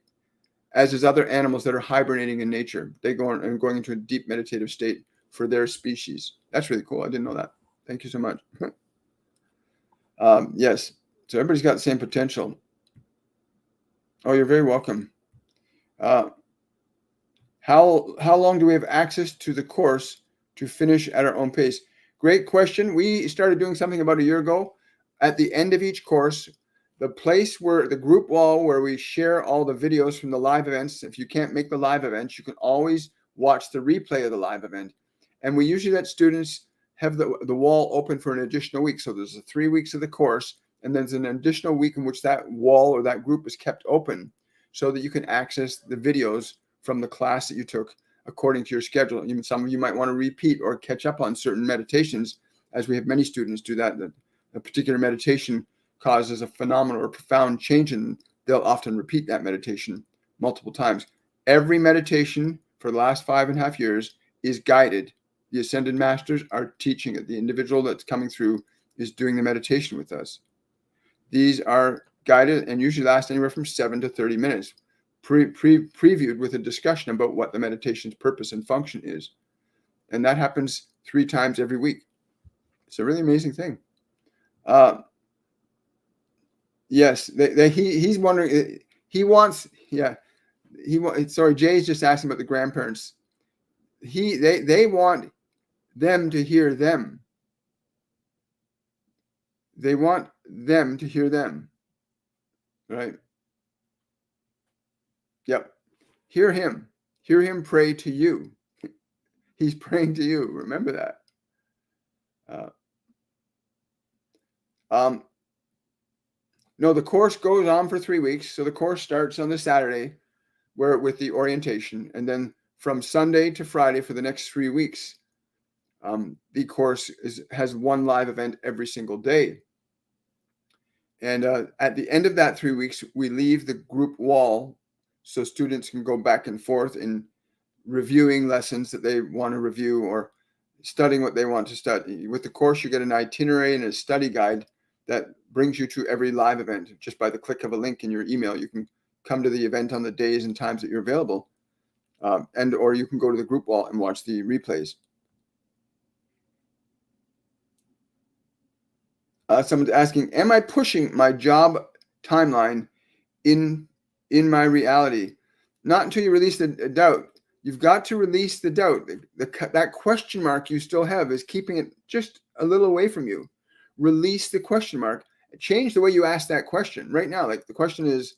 as is other animals that are hibernating in nature. They going into a deep meditative state for their species. That's really cool. I didn't know that. Thank you so much. Yes. So everybody's got the same potential. Oh, you're very welcome. How long do we have access to the course to finish at our own pace? Great question. We started doing something about a year ago. At the end of each course, the place where the group wall where we share all the videos from the live events. If you can't make the live events, you can always watch the replay of the live event. And we usually let students have the wall open for an additional week. So there's 3 weeks of the course, and there's an additional week in which that wall or that group is kept open so that you can access the videos from the class that you took according to your schedule. Even some of you might want to repeat or catch up on certain meditations, as we have many students do that. A particular meditation causes a phenomenal or profound change, and they'll often repeat that meditation multiple times. Every meditation for the last 5.5 years is guided. The Ascended Masters are teaching it. The individual that's coming through is doing the meditation with us. These are guided and usually last anywhere from 7 to 30 minutes, previewed with a discussion about what the meditation's purpose and function is. And that happens 3 times every week. It's a really amazing thing. Yes, he's wondering. He wants. Yeah, sorry, Jay's just asking about the grandparents. They want them to hear them. They want them to hear them. Right? Yep. Hear him. Hear him pray to you. He's praying to you. Remember that. No, the course goes on for 3 weeks. So the course starts on the Saturday, with the orientation, and then from Sunday to Friday for the next 3 weeks, the course has one live event every single day. And at the end of that 3 weeks, we leave the group wall so students can go back and forth in reviewing lessons that they want to review or studying what they want to study. With the course, you get an itinerary and a study guide that brings you to every live event. Just by the click of a link in your email, you can come to the event on the days and times that you're available, or you can go to the group wall and watch the replays. Someone's asking, am I pushing my job timeline in my reality? Not until you release the doubt. You've got to release the doubt. That question mark you still have is keeping it just a little away from you. Release the question mark. Change the way you ask that question right now. Like the question is,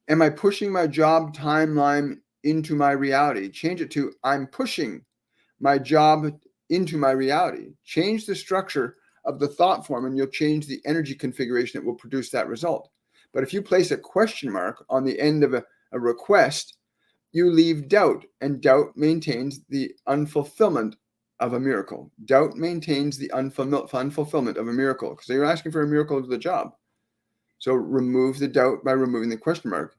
am I pushing my job timeline into my reality? Change it to, I'm pushing my job into my reality. Change the structure of the thought form and you'll change the energy configuration that will produce that result. But if you place a question mark on the end of a request, you leave doubt, and doubt maintains the unfulfillment of a miracle. Doubt maintains the unfulfillment of a miracle, because you're asking for a miracle of the job. So remove the doubt by removing the question mark.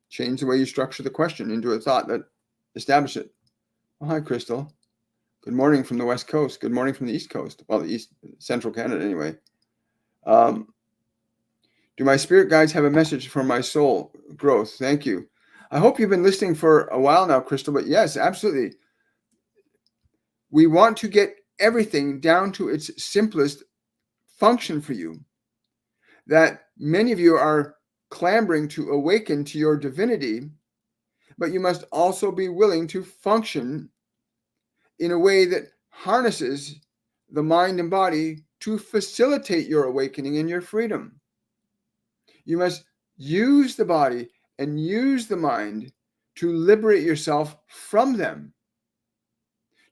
Change the way you structure the question into a thought that establishes it. Oh, hi, Crystal. Good morning from the West Coast. Good morning from the East Coast. Well, the Central Canada anyway. Do my spirit guides have a message for my soul growth? Thank you. I hope you've been listening for a while now, Crystal, but yes, absolutely. We want to get everything down to its simplest function for you. That many of you are clamoring to awaken to your divinity, but you must also be willing to function in a way that harnesses the mind and body to facilitate your awakening and your freedom. You must use the body and use the mind to liberate yourself from them,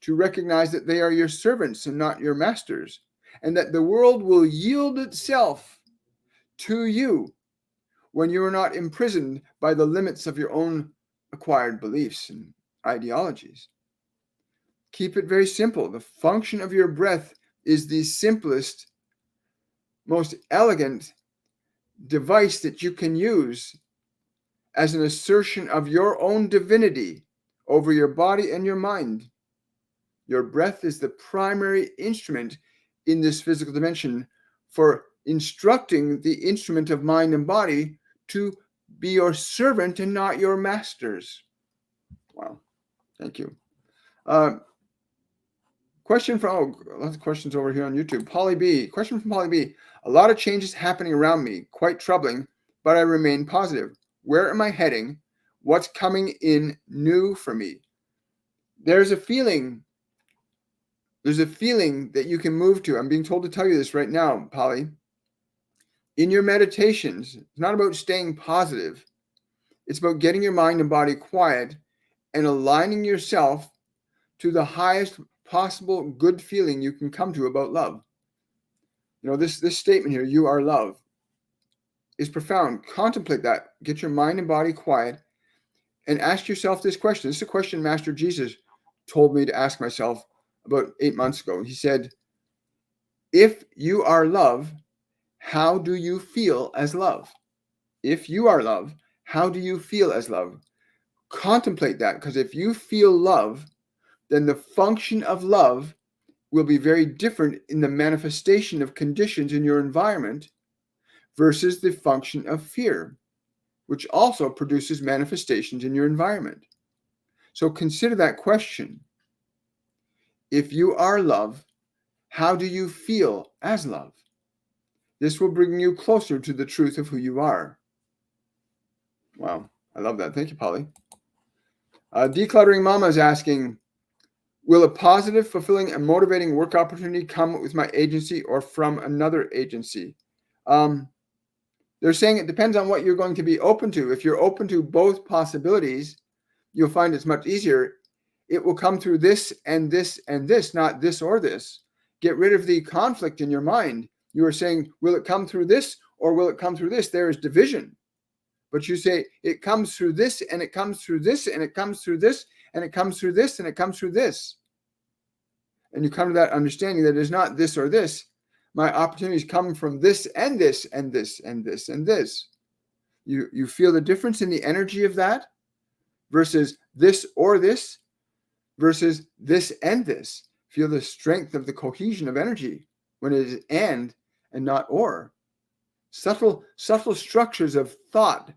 to recognize that they are your servants and not your masters, and that the world will yield itself to you when you are not imprisoned by the limits of your own acquired beliefs and ideologies. Keep it very simple. The function of your breath is the simplest, most elegant device that you can use as an assertion of your own divinity over your body and your mind. Your breath is the primary instrument in this physical dimension for instructing the instrument of mind and body to be your servant and not your masters. Wow. Thank you. Question from, lots of questions over here on YouTube. Polly B. Question from Polly B. A lot of changes happening around me, quite troubling, but I remain positive. Where am I heading? What's coming in new for me? There's a feeling that you can move to. I'm being told to tell you this right now, Polly. In your meditations, it's not about staying positive. It's about getting your mind and body quiet and aligning yourself to the highest possible good feeling you can come to about love. You know, this statement here, you are love, is profound. Contemplate that. Get your mind and body quiet and ask yourself this question. This is a question Master Jesus told me to ask myself about 8 months ago. He said, if you are love, how do you feel as love? If you are love, how do you feel as love? Contemplate that, because if you feel love, then the function of love will be very different in the manifestation of conditions in your environment versus the function of fear, which also produces manifestations in your environment. So consider that question. If you are love, how do you feel as love? This will bring you closer to the truth of who you are. Wow, I love that. Thank you, Polly. Decluttering Mama is asking, will a positive, fulfilling, and motivating work opportunity come with my agency or from another agency? They're saying it depends on what you're going to be open to. If you're open to both possibilities, you'll find it's much easier. It will come through this and this and this, not this or this. Get rid of the conflict in your mind. You are saying, will it come through this or will it come through this? There is division. But you say, it comes through this and it comes through this and it comes through this and it comes through this and it comes through this. And you come to that understanding that it is not this or this. my opportunities come from this and this and this and this and this. You feel the difference in the energy of that versus this or this versus this and this. Feel the strength of the cohesion of energy when it is and not or. Subtle structures of thought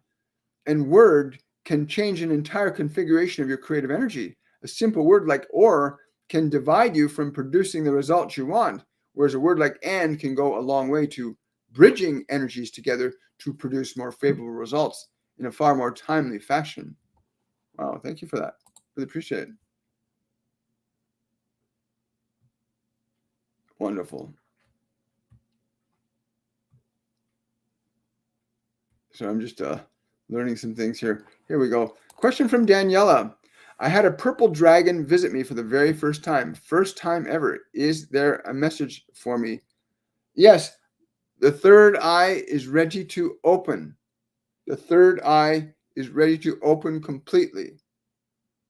and word can change an entire configuration of your creative energy. A simple word like or can divide you from producing the results you want, whereas a word like and can go a long way to bridging energies together to produce more favorable results in a far more timely fashion. Wow, thank you for that. Really appreciate it. Wonderful. So I'm just learning some things here. Here we go. Question from Daniela. I had a purple dragon visit me for the very first time. First time ever. Is there a message for me? Yes. The third eye is ready to open. The third eye is ready to open completely.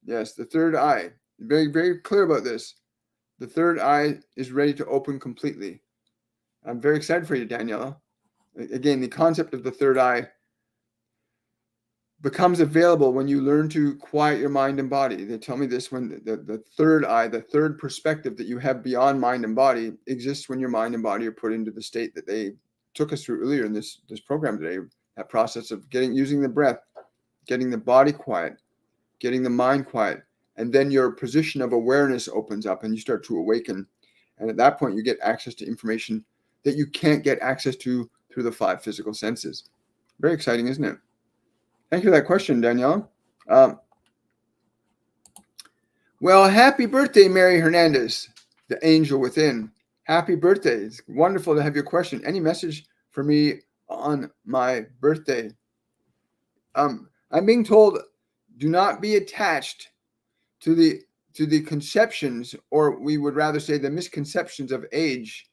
Yes, the third eye. Very, very clear about this. The third eye is ready to open completely. I'm very excited for you, Daniela. Again, the concept of the third eye becomes available when you learn to quiet your mind and body. They tell me this when the third eye, the third perspective that you have beyond mind and body exists when your mind and body are put into the state that they took us through earlier in this program today. That process of using the breath, getting the body quiet, getting the mind quiet, and then your position of awareness opens up and you start to awaken. And at that point, you get access to information that you can't get access to through the 5 physical senses. Very exciting, isn't it? Thank you for that question, Danielle. Well, happy birthday, Mary Hernandez, the angel within. Happy birthday. It's wonderful to have your question. Any message for me on my birthday? I'm being told, do not be attached to the conceptions, or we would rather say the misconceptions of age,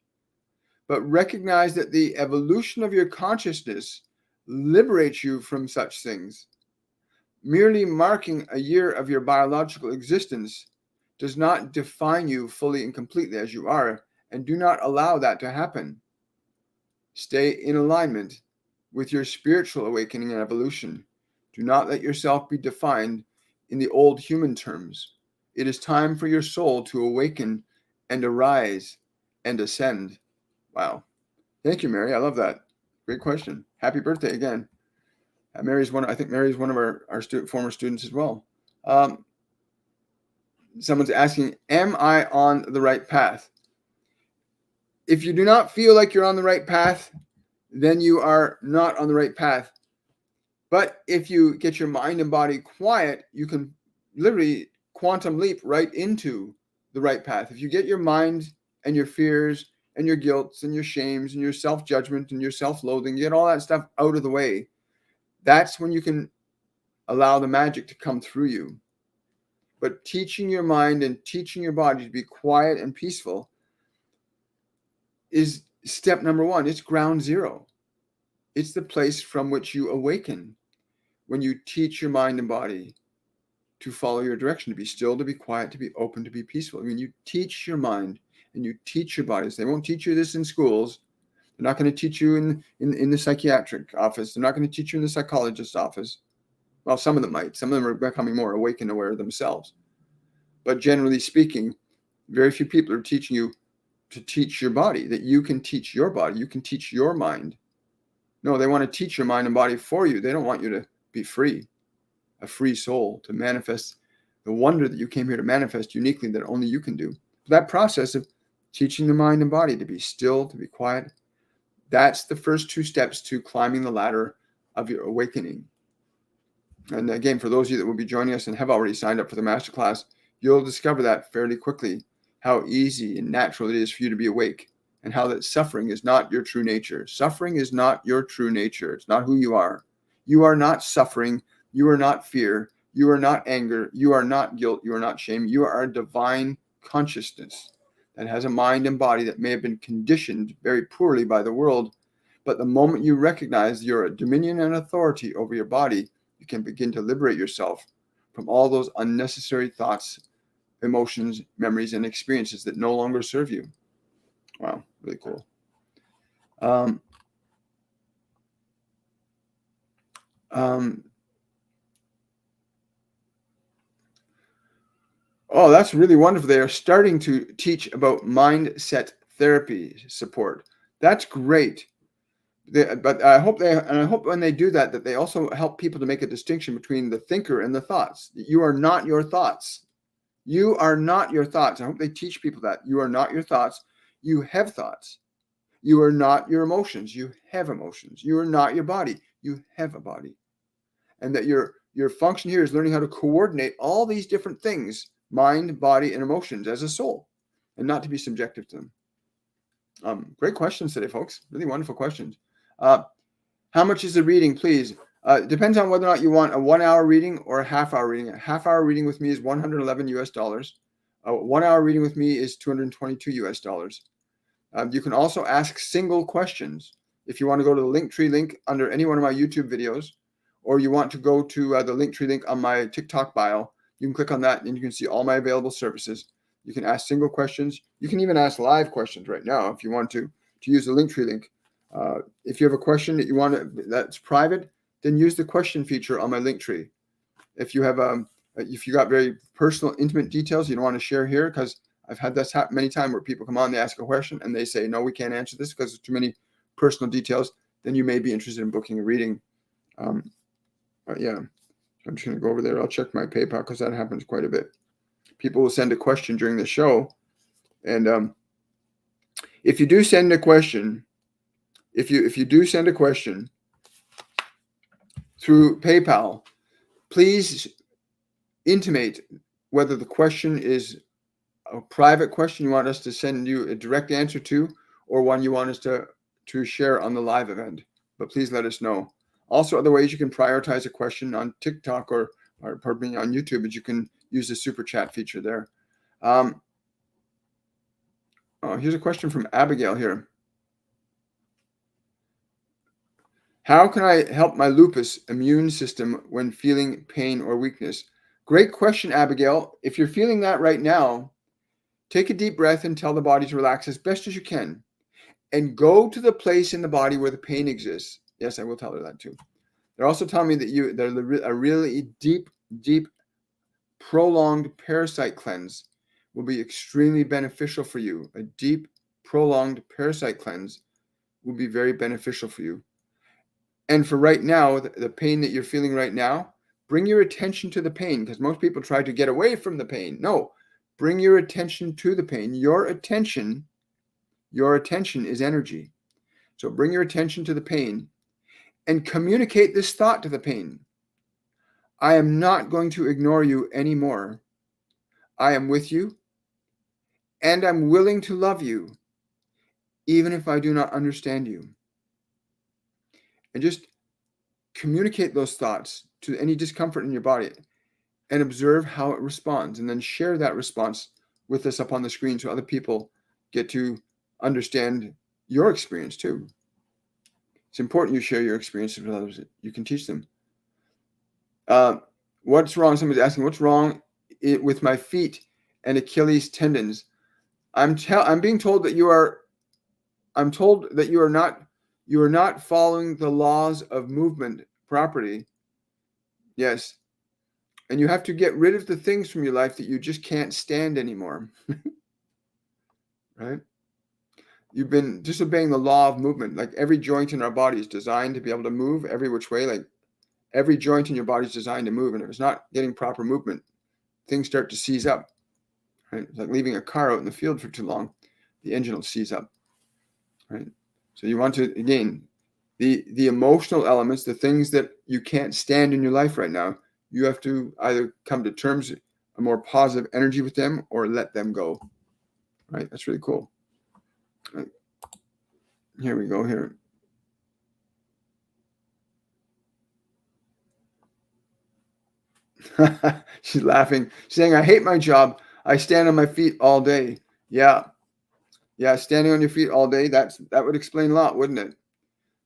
but recognize that the evolution of your consciousness liberates you from such things. Merely marking a year of your biological existence does not define you fully and completely as you are, and do not allow that to happen. Stay in alignment with your spiritual awakening and evolution. Do not let yourself be defined in the old human terms. It is time for your soul to awaken and arise and ascend. Wow. Thank you, Mary. I love that. Great question. Happy birthday again. Mary's one of our former students as well. Someone's asking, am I on the right path? If you do not feel like you're on the right path, then you are not on the right path. But if you get your mind and body quiet, you can literally quantum leap right into the right path. If you get your mind and your fears and your guilts and your shames and your self-judgment and your self-loathing, you get all that stuff out of the way, that's when you can allow the magic to come through you. But teaching your mind and teaching your body to be quiet and peaceful is step number 1. It's ground zero. It's the place from which you awaken when you teach your mind and body to follow your direction, to be still, to be quiet, to be open, to be peaceful. I mean, you teach your mind and you teach your bodies. They won't teach you this in schools. They're not going to teach you in the psychiatric office. They're not going to teach you in the psychologist's office. Well, some of them might. Some of them are becoming more awake and aware of themselves. But generally speaking, very few people are teaching you to teach your body, that you can teach your body, you can teach your mind. No, they want to teach your mind and body for you. They don't want you to be free, a free soul, to manifest the wonder that you came here to manifest uniquely that only you can do. That process of teaching the mind and body to be still, to be quiet, that's the first 2 steps to climbing the ladder of your awakening. And again, for those of you that will be joining us and have already signed up for the masterclass, you'll discover that fairly quickly, how easy and natural it is for you to be awake, and how that suffering is not your true nature. Suffering is not your true nature. It's not who you are. You are not suffering. You are not fear. You are not anger. You are not guilt. You are not shame. You are a divine consciousness that has a mind and body that may have been conditioned very poorly by the world. But the moment you recognize your dominion and authority over your body, you can begin to liberate yourself from all those unnecessary thoughts, emotions, memories, and experiences that no longer serve you. Wow, really cool. Um, um, oh, that's really wonderful. They are starting to teach about mindset therapy support. That's great. But I hope when they do that, that they also help people to make a distinction between the thinker and the thoughts. You are not your thoughts. You are not your thoughts. I hope they teach people that you are not your thoughts. You have thoughts. You are not your emotions. You have emotions. You are not your body. You have a body. And that your function here is learning how to coordinate all these different things, mind, body, and emotions as a soul, and not to be subjective to them. Great questions today, folks. Really wonderful questions. How much is the reading, please? It depends on whether or not you want a 1 hour reading or a half-hour reading. A half-hour reading with me is $111 US. A 1 hour reading with me is $222 US. You can also ask single questions. If you want to go to the Linktree link under any one of my YouTube videos, or you want to go to the Linktree link on my TikTok bio, you can click on that and you can see all my available services. You can ask single questions. You can even ask live questions right now if you want to use the Linktree link. If you have a question that you want that's private, then use the question feature on my Linktree. If you have if you got very personal, intimate details you don't want to share here, because I've had this happen many times where people come on, they ask a question, and they say, no, we can't answer this because there's too many personal details, then you may be interested in booking a reading. Yeah, I'm just going to go over there. I'll check my PayPal because that happens quite a bit. People will send a question during the show, and if you do send a question, if you do send a question through PayPal, please intimate whether the question is a private question you want us to send you a direct answer to, or one you want us to share on the live event. But please let us know. Also, other ways you can prioritize a question on TikTok or pardon me, on YouTube, is you can use the super chat feature there. Here's a question from Abigail here. How can I help my lupus immune system when feeling pain or weakness? Great question, Abigail. If you're feeling that right now, take a deep breath and tell the body to relax as best as you can. And go to the place in the body where the pain exists. Yes, I will tell her that too. They're also telling me that a really deep, prolonged parasite cleanse will be extremely beneficial for you. A deep, prolonged parasite cleanse will be very beneficial for you. And for right now, the pain that you're feeling right now, bring your attention to the pain, because most people try to get away from the pain. No, bring your attention to the pain. Your attention is energy. So bring your attention to the pain and communicate this thought to the pain. I am not going to ignore you anymore. I am with you, and I'm willing to love you, even if I do not understand you. And just communicate those thoughts to any discomfort in your body and observe how it responds, and then share that response with us up on the screen so other people get to understand your experience too. It's important you share your experiences with others. You can teach them. What's wrong? Somebody's asking, what's wrong with my feet and Achilles tendons? I'm being told that I'm told that you are not following the laws of movement properly. Yes. And you have to get rid of the things from your life that you just can't stand anymore. Right? You've been disobeying the law of movement. Like every joint in our body is designed to be able to move every which way. Like every joint in your body is designed to move. And if it's not getting proper movement, things start to seize up. Right? It's like leaving a car out in the field for too long. The engine will seize up. Right? So you want to, again, the emotional elements, the things that you can't stand in your life right now, you have to either come to terms, a more positive energy with them, or let them go. Right? That's really cool. Right. Here we go here. She's laughing. She's saying, I hate my job. I stand on my feet all day. Yeah. Standing on your feet all day, that would explain a lot, wouldn't it?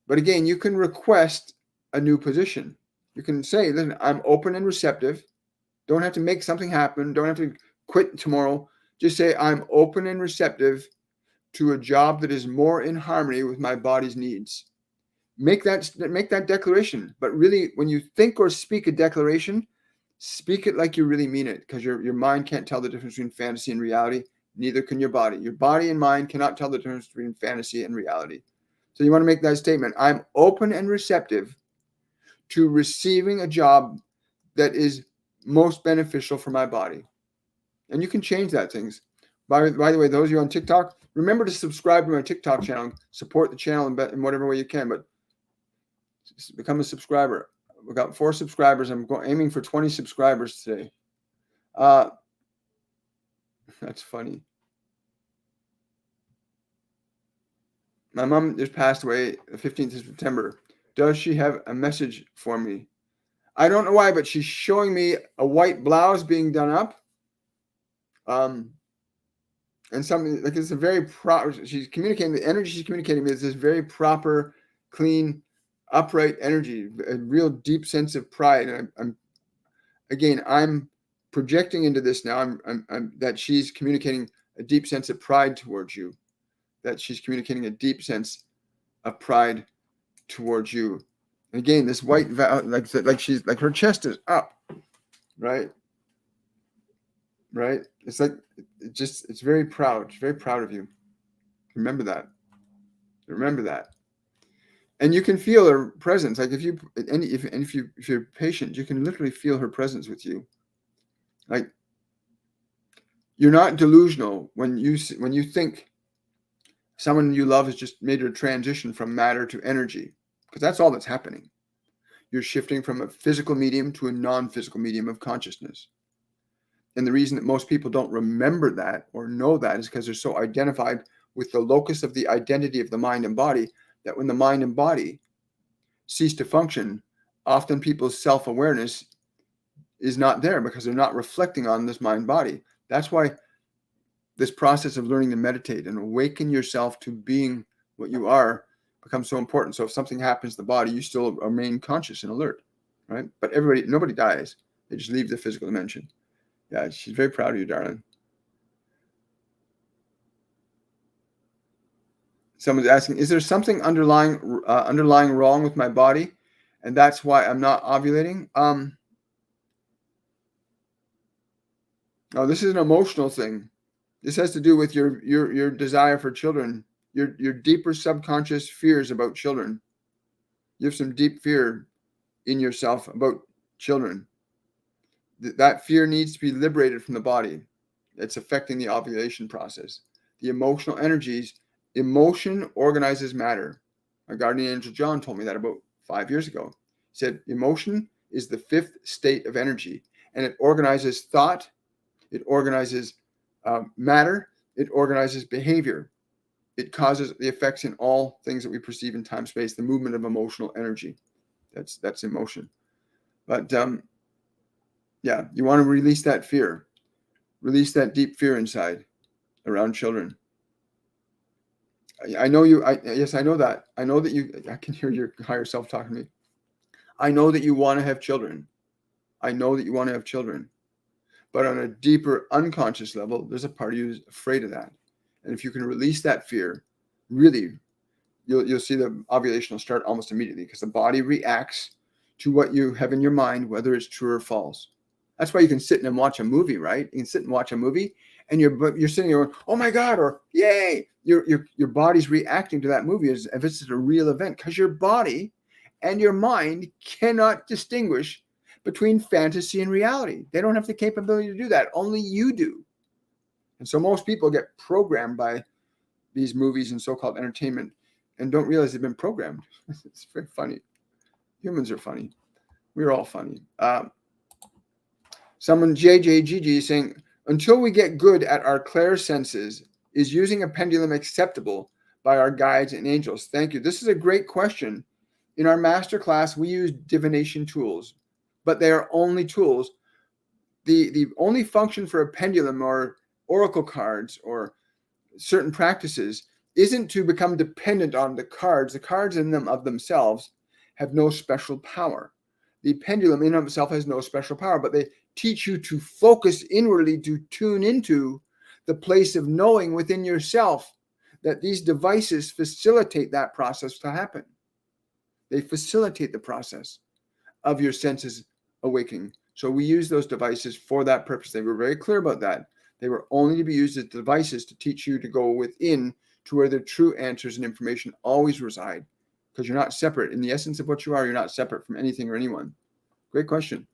But again, you can request a new position. You can say, listen, I'm open and receptive. Don't have to make something happen. Don't have to quit tomorrow. Just say, I'm open and receptive to a job that is more in harmony with my body's needs. Make that declaration. But really, when you think or speak a declaration, speak it like you really mean it, because your mind can't tell the difference between fantasy and reality. Neither can your body. Your body and mind cannot tell the difference between fantasy and reality. So you want to make that statement. I'm open and receptive to receiving a job that is most beneficial for my body. And you can change that things. By the way, those of you on TikTok, remember to subscribe to my TikTok channel. Support the channel in whatever way you can, but become a subscriber. We've got 4 subscribers. I'm aiming for 20 subscribers today. That's funny. My mom just passed away the 15th of September. Does she have a message for me? I don't know why, but she's showing me a white blouse being done up. And something like it's a very proper, she's communicating, the energy she's communicating with is this very proper, clean, upright energy, a real deep sense of pride. And I'm projecting into this now. I'm that she's communicating a deep sense of pride towards you, that she's communicating a deep sense of pride towards you. And again, this white, like she's like her chest is up, right? Right? It's like, it's very proud. She's very proud of you. Remember that. Remember that. And you can feel her presence. Like if you're patient, you can literally feel her presence with you. Like you're not delusional when you think someone you love has just made a transition from matter to energy, because that's all that's happening. You're shifting from a physical medium to a non-physical medium of consciousness. And the reason that most people don't remember that or know that is because they're so identified with the locus of the identity of the mind and body, that when the mind and body cease to function, often people's self-awareness is not there because they're not reflecting on this mind-body. That's why this process of learning to meditate and awaken yourself to being what you are becomes so important. So if something happens to the body, you still remain conscious and alert, right? But nobody dies. They just leave the physical dimension. Yeah, she's very proud of you, darling. Someone's asking, is there something underlying wrong with my body, and that's why I'm not ovulating? No, this is an emotional thing. This has to do with your desire for children, your deeper subconscious fears about children. You have some deep fear in yourself about children. That fear needs to be liberated from the body. It's affecting the ovulation process. The emotional energies, emotion organizes matter. My guardian angel John told me that about 5 years ago. He said, emotion is the 5th state of energy, and it organizes thought, it organizes matter, it organizes behavior. It causes the effects in all things that we perceive in time, space, the movement of emotional energy. That's emotion. But yeah, you want to release that fear. Release that deep fear inside around children. I know you. Yes, I know that. I know that you. I can hear your higher self talking to me. I know that you want to have children. I know that you want to have children. But on a deeper unconscious level, there's a part of you who's afraid of that. And if you can release that fear, really, you'll see the ovulation will start almost immediately, because the body reacts to what you have in your mind, whether it's true or false. That's why you can sit and watch a movie, right? You can sit and watch a movie, and you're sitting there going, "Oh my God," or "Yay!" Your body's reacting to that movie as if it's a real event, because your body and your mind cannot distinguish between fantasy and reality. They don't have the capability to do that. Only you do. And so most people get programmed by these movies and so-called entertainment and don't realize they've been programmed. It's very funny. Humans are funny. We're all funny. Someone, JJGG, saying, until we get good at our clair senses, is using a pendulum acceptable by our guides and angels? Thank you. This is a great question. In our masterclass, we use divination tools, but they are only tools. The only function for a pendulum or oracle cards or certain practices isn't to become dependent on the cards. The cards in them of themselves have no special power. The pendulum in and of itself has no special power, but they teach you to focus inwardly, to tune into the place of knowing within yourself that these devices facilitate that process to happen. They facilitate the process of your senses awakening. So we use those devices for that purpose. They were very clear about that. They were only to be used as devices to teach you to go within to where the true answers and information always reside, because you're not separate. In the essence of what you are, you're not separate from anything or anyone. Great question.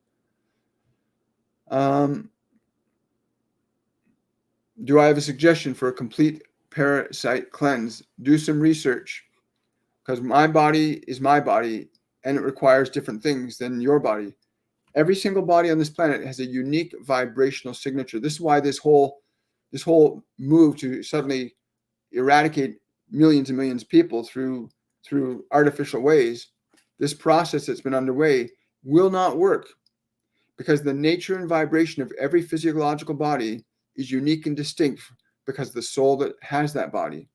Do I have a suggestion for a complete parasite cleanse? Do some research, because my body is my body and it requires different things than your body. Every single body on this planet has a unique vibrational signature. This is why this whole move to suddenly eradicate millions and millions of people through artificial ways, this process that's been underway will not work, because the nature and vibration of every physiological body is unique and distinct, because the soul that has that body,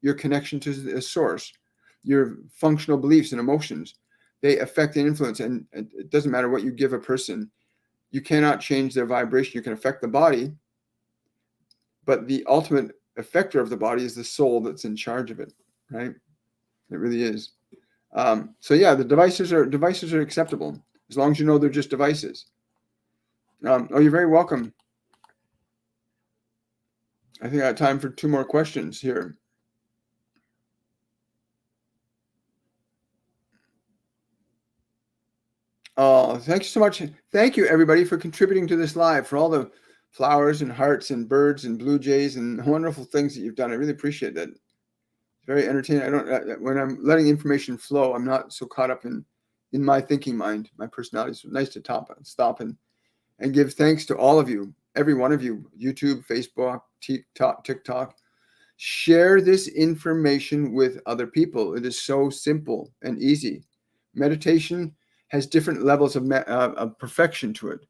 your connection to the source, your functional beliefs and emotions, they affect and influence. And it doesn't matter what you give a person. You cannot change their vibration. You can affect the body, but the ultimate effector of the body is the soul that's in charge of it, right? It really is. So yeah, the devices are acceptable as long as you know they're just devices. You're very welcome. I think I have time for 2 more questions here. Oh, thank you so much. Thank you, everybody, for contributing to this live, for all the flowers and hearts and birds and blue jays and wonderful things that you've done. I really appreciate that. It's very entertaining. When I'm letting information flow, I'm not so caught up in my thinking mind, my personality. It's nice to stop and give thanks to all of you, every one of you, YouTube, Facebook, TikTok. Share this information with other people. It is so simple and easy. Meditation has different levels of perfection to it.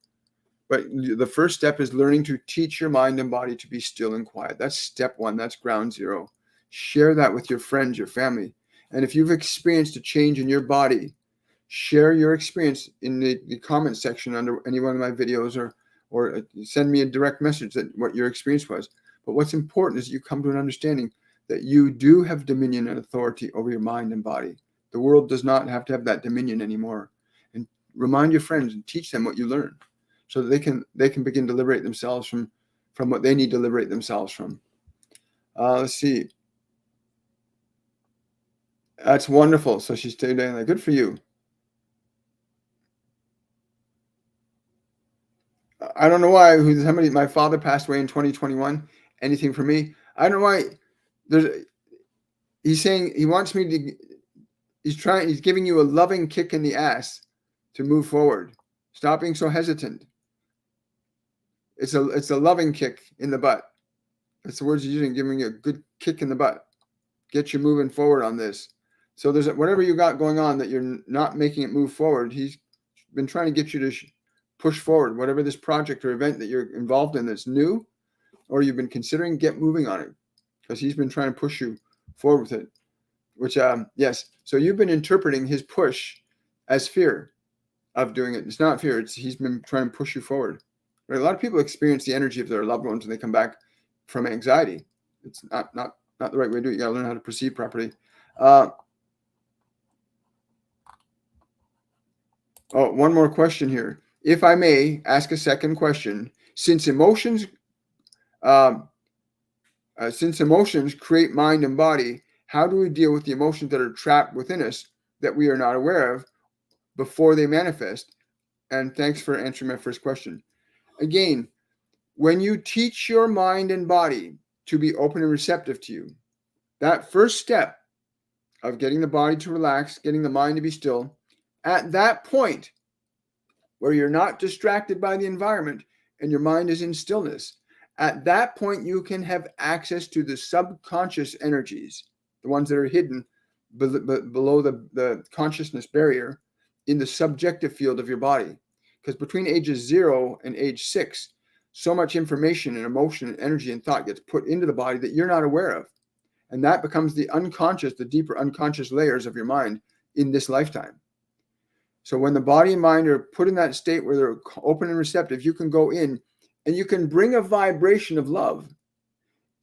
But the first step is learning to teach your mind and body to be still and quiet. That's step 1. That's ground zero. Share that with your friends, your family. And if you've experienced a change in your body, share your experience in the comment section under any one of my videos, or send me a direct message that what your experience was. But what's important is you come to an understanding that you do have dominion and authority over your mind and body. The world does not have to have that dominion anymore. And remind your friends and teach them what you learned, so that they can begin to liberate themselves from what they need to liberate themselves from. Let's see. That's wonderful. So she's doing that. Good for you. I don't know why. My father passed away in 2021. Anything for me? I don't know why. He's saying he wants me to. He's giving you a loving kick in the ass to move forward. Stop being so hesitant. It's a loving kick in the butt. That's the words he's using, giving you a good kick in the butt. Get you moving forward on this. So there's whatever you got going on that you're not making it move forward. He's been trying to get you to push forward. Whatever this project or event that you're involved in that's new, or you've been considering, get moving on it, because he's been trying to push you forward with it. Which, yes. So you've been interpreting his push as fear of doing it. It's not fear. He's been trying to push you forward. Right? A lot of people experience the energy of their loved ones when they come back from anxiety. It's not the right way to do it. You got to learn how to perceive properly. One more question here. If I may ask a second question, since emotions create mind and body, how do we deal with the emotions that are trapped within us that we are not aware of before they manifest? And thanks for answering my first question. Again, when you teach your mind and body to be open and receptive to you, that first step of getting the body to relax, getting the mind to be still, at that point where you're not distracted by the environment and your mind is in stillness, at that point you can have access to the subconscious energies, the ones that are hidden below the consciousness barrier in the subjective field of your body. Because between ages 0 and age 6, so much information and emotion and energy and thought gets put into the body that you're not aware of. And that becomes the unconscious, the deeper unconscious layers of your mind in this lifetime. So when the body and mind are put in that state where they're open and receptive, you can go in and you can bring a vibration of love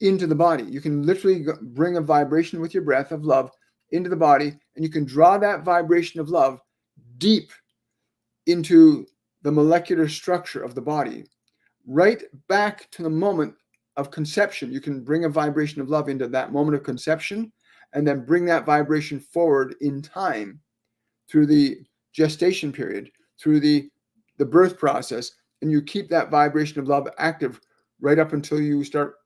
into the body. You can literally bring a vibration with your breath of love into the body, and you can draw that vibration of love deep into the molecular structure of the body, right back to the moment of conception. You can bring a vibration of love into that moment of conception, and then bring that vibration forward in time through the gestation period, through the birth process, and you keep that vibration of love active right up until you start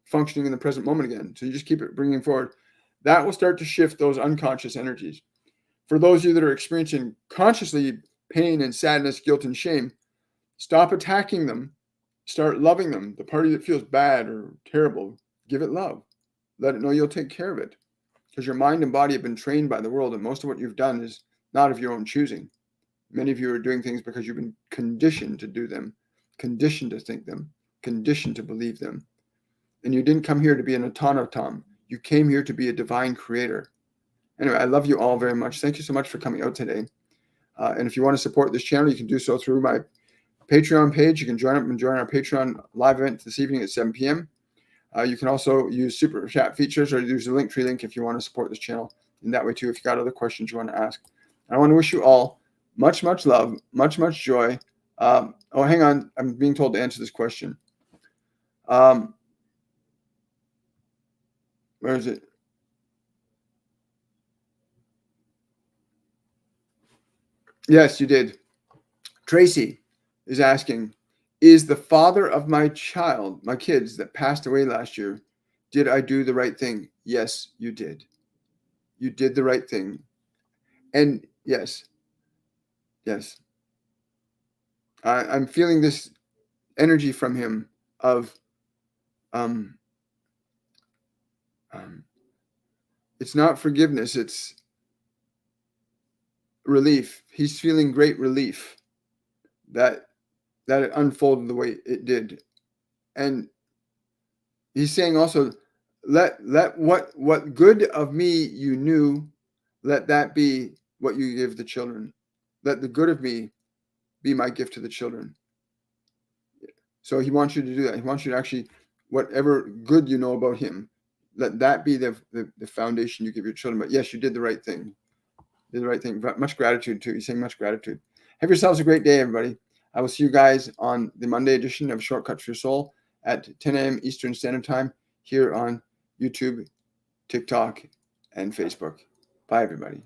functioning in the present moment again. So you just keep it bringing forward. That will start to shift those unconscious energies. For those of you that are experiencing consciously pain and sadness, guilt and shame, stop attacking them. Start loving them. The party that feels bad or terrible, give it love. Let it know you'll take care of it. Because your mind and body have been trained by the world, and most of what you've done is not of your own choosing. Many of you are doing things because you've been conditioned to do them, conditioned to think them, conditioned to believe them. And you didn't come here to be an automaton. You came here to be a divine creator. Anyway, I love you all very much. Thank you so much for coming out today. And if you want to support this channel, you can do so through my Patreon page. You can join up and join our Patreon live event this evening at 7 p.m. You can also use super chat features or use the Linktree link if you want to support this channel in that way too, if you got other questions you want to ask. I want to wish you all much, much love, much, much joy. Oh, hang on. I'm being told to answer this question. Where is it? Yes, you did. Tracy is asking, is the father of my child, my kids that passed away last year, did I do the right thing? Yes, you did. You did the right thing. And yes, I'm feeling this energy from him of it's not forgiveness, it's relief. He's feeling great relief that it unfolded the way it did. And he's saying also, let what good of me you knew, let that be what you give the children. Let the good of me be my gift to the children. So he wants you to do that. He wants you to actually, whatever good you know about him, let that be the foundation you give your children. But yes, you did the right thing. You did the right thing. Much gratitude too. He's saying much gratitude. Have yourselves a great day, everybody. I will see you guys on the Monday edition of Shortcut for Your Soul at 10 a.m. Eastern Standard Time here on YouTube, TikTok, and Facebook. Bye, everybody.